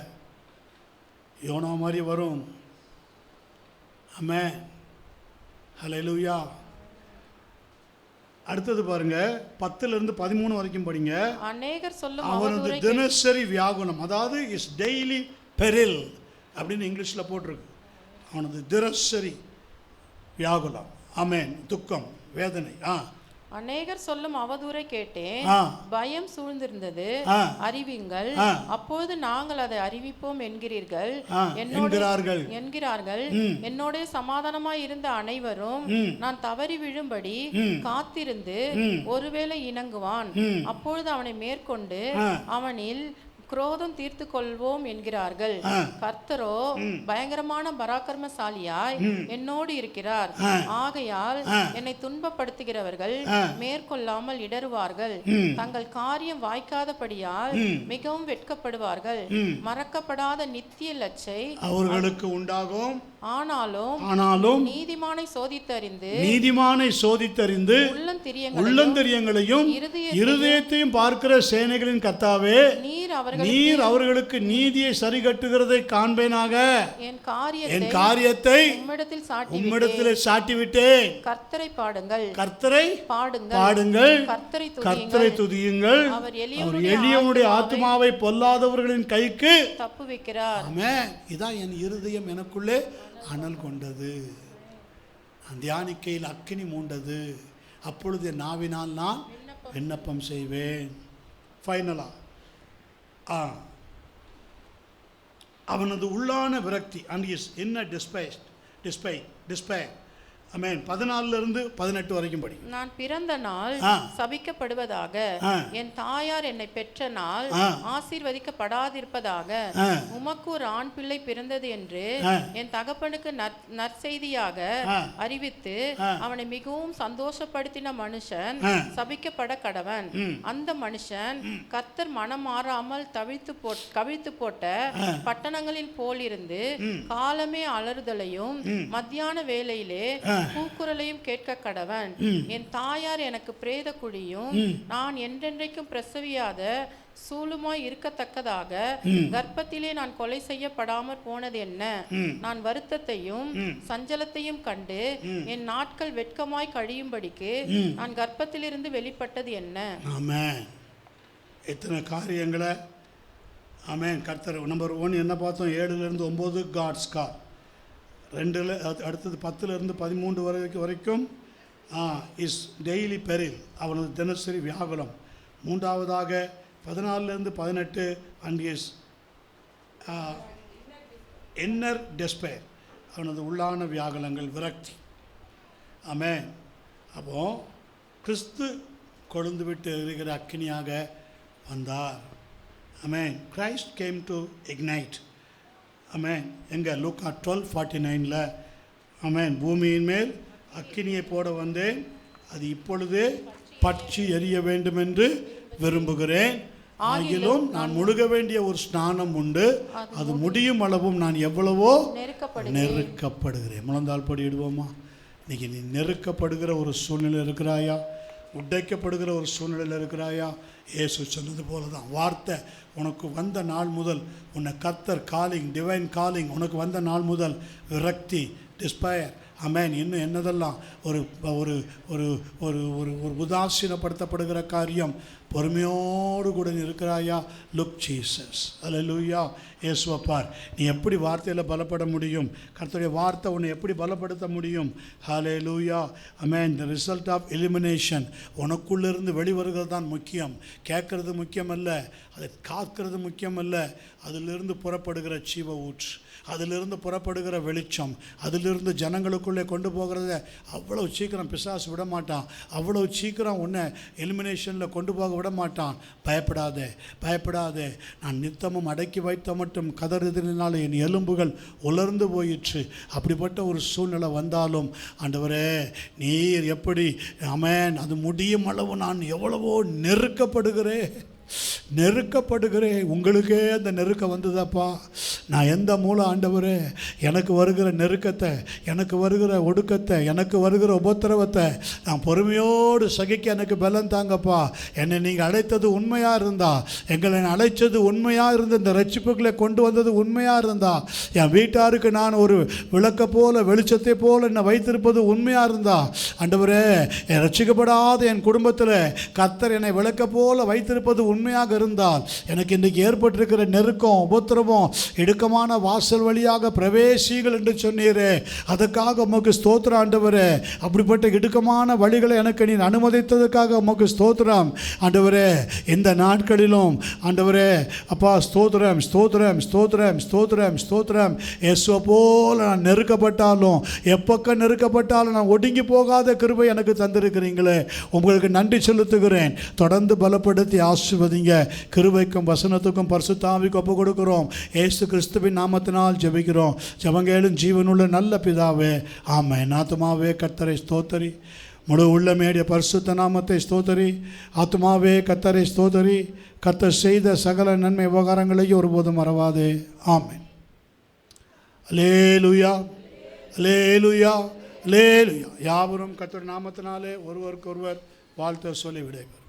யோனா மாதிரி வரும். ஆமென், ஹல்லேலூயா. அடுத்தது பாருங்க, 10-13 வரைக்கும் படிங்க. அநேகர் சொல்லும் அவரது தினசரி வியாகுலம், அதாவது இஸ் டெய்லி பெரில் அப்படின்னு இங்கிலீஷில் போட்டிருக்கு. அவனது தினசரி வியாகுலம், ஆமென், துக்கம், வேதனை. அநேகர் சொல்லும் அவதூறை கேட்டேன், பயம் சூழ்ந்திருந்தது, அறிவிங்கள், அப்போது நாங்கள் அதை அறிவிப்போம் என்கிறார்கள். என்னோட சமாதானமாய் இருந்த அனைவரும் நான் தவறி விழும்படி காத்திருந்து ஒருவேளை இணங்குவான், அப்பொழுது அவனை மேற்கொண்டு அவனில் குரோதம் தீர்த்து கொள்வோம் என்கிறார்கள். கர்த்தரோ பயங்கரமான பராக்கிரமசாலியாய் என்னோடு இருக்கிறார். ஆகையால் என்னை துன்பப்படுத்துகிறவர்கள் மேற்கொள்ளாமல் இடறுவார்கள். தங்கள் காரியம் வாய்க்காதபடியால் மிகவும் வெட்கப்படுவார்கள். மறக்கப்படாத நித்திய லட்சை அவர்களுக்கு உண்டாகும். ஆனாலும் நீதிமானை சோதித்தறிந்து உள்ளந்திரியங்களையும் இருதயத்தையும் பார்க்கிற சேனைகளின் கர்த்தாவே, நீர் அவர்களுக்கு நீதியை சரி கட்டுகிறதை காண்பேனாக. என் காரியத்தை உம்மிடத்தில் சாட்டிவிட்டேன். கர்த்தரை பாடுங்கள், கர்த்தரை துதியுங்கள். அவர் எளியவனுடைய ஆத்துமாவை பொல்லாதவர்களின் கைக்கு தப்புவிக்கிறார். ஆமென். இதான் என் இருதயம் எனக்குள்ளே அனல் கொண்டது, தியானிக்கையில் அக்கினி மூண்டது. அப்பொழுது நாவினால் நான் விண்ணப்பம் செய்வேன். ஃபைனலா அவனது உள்ளான விரக்தி and his inner despair. ஆமென். 14-18 வரைக்கும் படி. நான் பிறந்த நாள் சபிக்கப்படுவதாக, என் தாயார் என்னை பெற்ற நாள் ஆசீர்வதிக்கப்படாதிருப்பதாக. உமக்கு ஒரு ஆண் பிள்ளை பிறந்தது என்று என் தகப்பனுக்கு நற்செய்தியாக அறிவித்து அவனை மிகவும் சந்தோஷப்படுத்தின மனுஷன் சபிக்கப்பட கடவன். அந்த மனுஷன் கர்த்தர் மனம் மாறாமல் கவிழ்த்து போட்ட பட்டணங்களில் போலிருந்து காலமே அலறுதலையும் மத்தியான வேளையிலே கூக்குரலையும் கேட்க கடவன். என் தாயார் எனக்கு பிரேத குழியும் நான் என்றென்றைக்கும் பிரசவியாத சூலுமாய் இருக்கத்தக்கதாக கர்ப்பத்திலே நான் கொலை செய்யப்படாமற் போனது என்ன? நான் வருத்தத்தையும் சஞ்சலத்தையும் கண்டு என் நாட்கள் வெட்கமாய் கழியும்படிக்கு நான் கர்ப்பத்திலிருந்து வெளிப்பட்டது என்ன? ஆமென். எத்தனை காரியங்களை ஆமென் கர்த்தர். நம்பர் 1 என்ன பார்த்தோம்? 7-9 காட்ஸ் கார். 2 அடுத்தது 10-13 வரைக்கும் இஸ் டெய்லி பெரில், அவனது தினசரி வியாகுலம். 3ஆவதாக 14-18 அண்ட் இஸ் இன்னர் டெஸ்பேர், அவனது உள்ளான வியாகுலங்கள், விரக்தி. ஆமென். அப்போ கிறிஸ்து கொழுந்து விட்டு எரிகிற அக்கினியாக வந்தார். ஆமென். Christ came to ignite. ஆமென். எங்கே? லூக்கா 12:49. ஆமென். பூமியின் மேல் அக்கினியை போட வந்தேன், அது இப்பொழுதே பற்றி எரிய வேண்டும் என்று விரும்புகிறேன். ஆகிலும் நான் முழுக வேண்டிய ஒரு ஸ்நானம் உண்டு, அது முடியும் அளவும் நான் எவ்வளவோ நெருக்கப்படுகிறேன். முழந்தால் படிடுவோமா? இன்னைக்கு நீ நெருக்கப்படுகிற ஒரு சூழ்நிலை இருக்கிறாயா? உடைக்கப்படுகிற ஒரு சூழ்நிலையில் இருக்கிறாயா? இயேசு சொன்னது போல தான் வார்த்தை உனக்கு வந்த நாள் முதல், உன்னை கர்த்தர் காலிங், டிவைன் காலிங் உனக்கு வந்த நாள் முதல் விரக்தி, டிஸ்பயர், ஆமென், இன்னும் என்னதெல்லாம் ஒரு ஒரு ஒரு ஒரு ஒரு உதாசீனப்படுத்தப்படுகிற காரியம், பொறுமையோடு கூட இருக்கிறாயா? Look Jesus. அல்லேலூயா. இயேசுவை பார். நீ எப்படி வார்த்தையில் பலப்பட முடியும்? கர்த்தருடைய வார்த்தை உன்னை எப்படி பலப்படுத்த முடியும்? ஹல்லேலூயா. ஆமென். தி ரிசல்ட் ஆஃப் எலிமினேஷன், உனக்குள்ளிருந்து வெளிவருகிறது தான் முக்கியம். கேட்கறது முக்கியம் அல்ல, அதை காக்கிறது முக்கியம் அல்ல. அதிலிருந்து புறப்படுகிற ஜீவ ஊற்று, அதிலிருந்து புறப்படுகிற வெளிச்சம், அதிலிருந்து ஜனங்களுக்குள்ளே கொண்டு போகிறத அவ்வளோ சீக்கிரம் பிசாசு விட மாட்டான். அவ்வளோ சீக்கிரம் உன்னை எலிமினேஷனில் கொண்டு போக விட மாட்டான். பயப்படாதே, பயப்படாதே. நான் நித்தமும் அடக்கி வைத்த மட்டும் கதறுதலினால் என் எலும்புகள் உலர்ந்து போயிற்று. அப்படிப்பட்ட ஒரு சூழ்நிலை வந்தாலும் ஆண்டவரே நீர் எப்படி ஆமென், அது முடியும் அளவு நான் எவ்வளவோ நெருக்கப்படுகிறேன். உங்களுக்கே அந்த நெருக்கம் வந்ததாப்பா. நான் எந்த மூல ஆண்டவரே, எனக்கு வருகிற நெருக்கத்தை, எனக்கு வருகிற ஒடுக்கத்தை, எனக்கு வருகிற உபத்திரவத்தை நான் பொறுமையோடு சகிக்க எனக்கு பலம் தாங்கப்பா. என்னை நீங்கள் அழைத்தது உண்மையாக இருந்தா, எங்களை அழைச்சது உண்மையாக இருந்த இந்த ரட்சிப்புகளை கொண்டு வந்தது உண்மையாக இருந்தா, என் வீட்டாருக்கு நான் ஒரு விளக்க போல வெளிச்சத்தை போல என்னை வைத்திருப்பது உண்மையாக இருந்தா, ஆண்டவரே என் ரட்சிக்கப்படாத என் குடும்பத்தில் கர்த்தர் என்னை விளக்க போல வைத்திருப்பது உண்மையாக இருந்தால், எனக்கு இன்றைக்கு ஏற்பட்டிருக்கிற நெருக்கம் உபத்திரவம் இடுக்கமான வாசல் வழியாக பிரவேசிகள் என்று சொன்னீரே, அதற்காக உமக்கு ஸ்தோத்திரம் ஆண்டவரே. அப்படிப்பட்ட இடுக்கமான வழிகளை எனக்கு நீ அனுமதித்ததுக்காக உமக்கு ஸ்தோத்திரம் ஆண்டவரே. இந்த நாட்களிலும் ஆண்டவரே அப்பா ஸ்தோத்திரம் ஸ்தோத்திரம் ஸ்தோத்திரம் ஸ்தோத்திரம் ஸ்தோத்திரம். இயேசுவை போல நான் நெருக்கப்பட்டாலும், எப்பக்கம் நெருக்கப்பட்டாலும் நான் ஒடுங்கி போகாத கிருபை எனக்கு தந்திருக்கிறீங்களே, உங்களுக்கு நன்றி செலுத்துகிறேன். தொடர்ந்து பலப்படுத்தி ஆசீர்வதிங்க. கிருபைக்கும் வசனத்துக்கும் பரிசுத்த ஆவிக்கும் ஒப்பு கொடுக்கிறோம். இயேசு கிறிஸ்துவின் நாமத்தினால் ஜெபிக்கிறோம். ஜெபங்களும் ஜீவனுள்ள நல்ல பிதாவே, ஆமென். ஆத்துமாவே கர்த்தரை ஸ்தோத்தரி, முழு உள்ளமேடைய பரிசுத்த நாமத்தை ஸ்தோத்தரி. ஆத்துமாவே கர்த்தரை ஸ்தோத்தரி, கர்த்தர் செய்த சகல நன்மை உபகாரங்களையும் ஒருபோதும் மறவாதே. ஆமென். அல்லேலூயா, அல்லேலூயா, அல்லேலூயா. யாவரும் கர்த்தர் நாமத்தினாலே ஒருவருக்கொருவர் வாழ்த்து சொல்லி விடைபெறும்.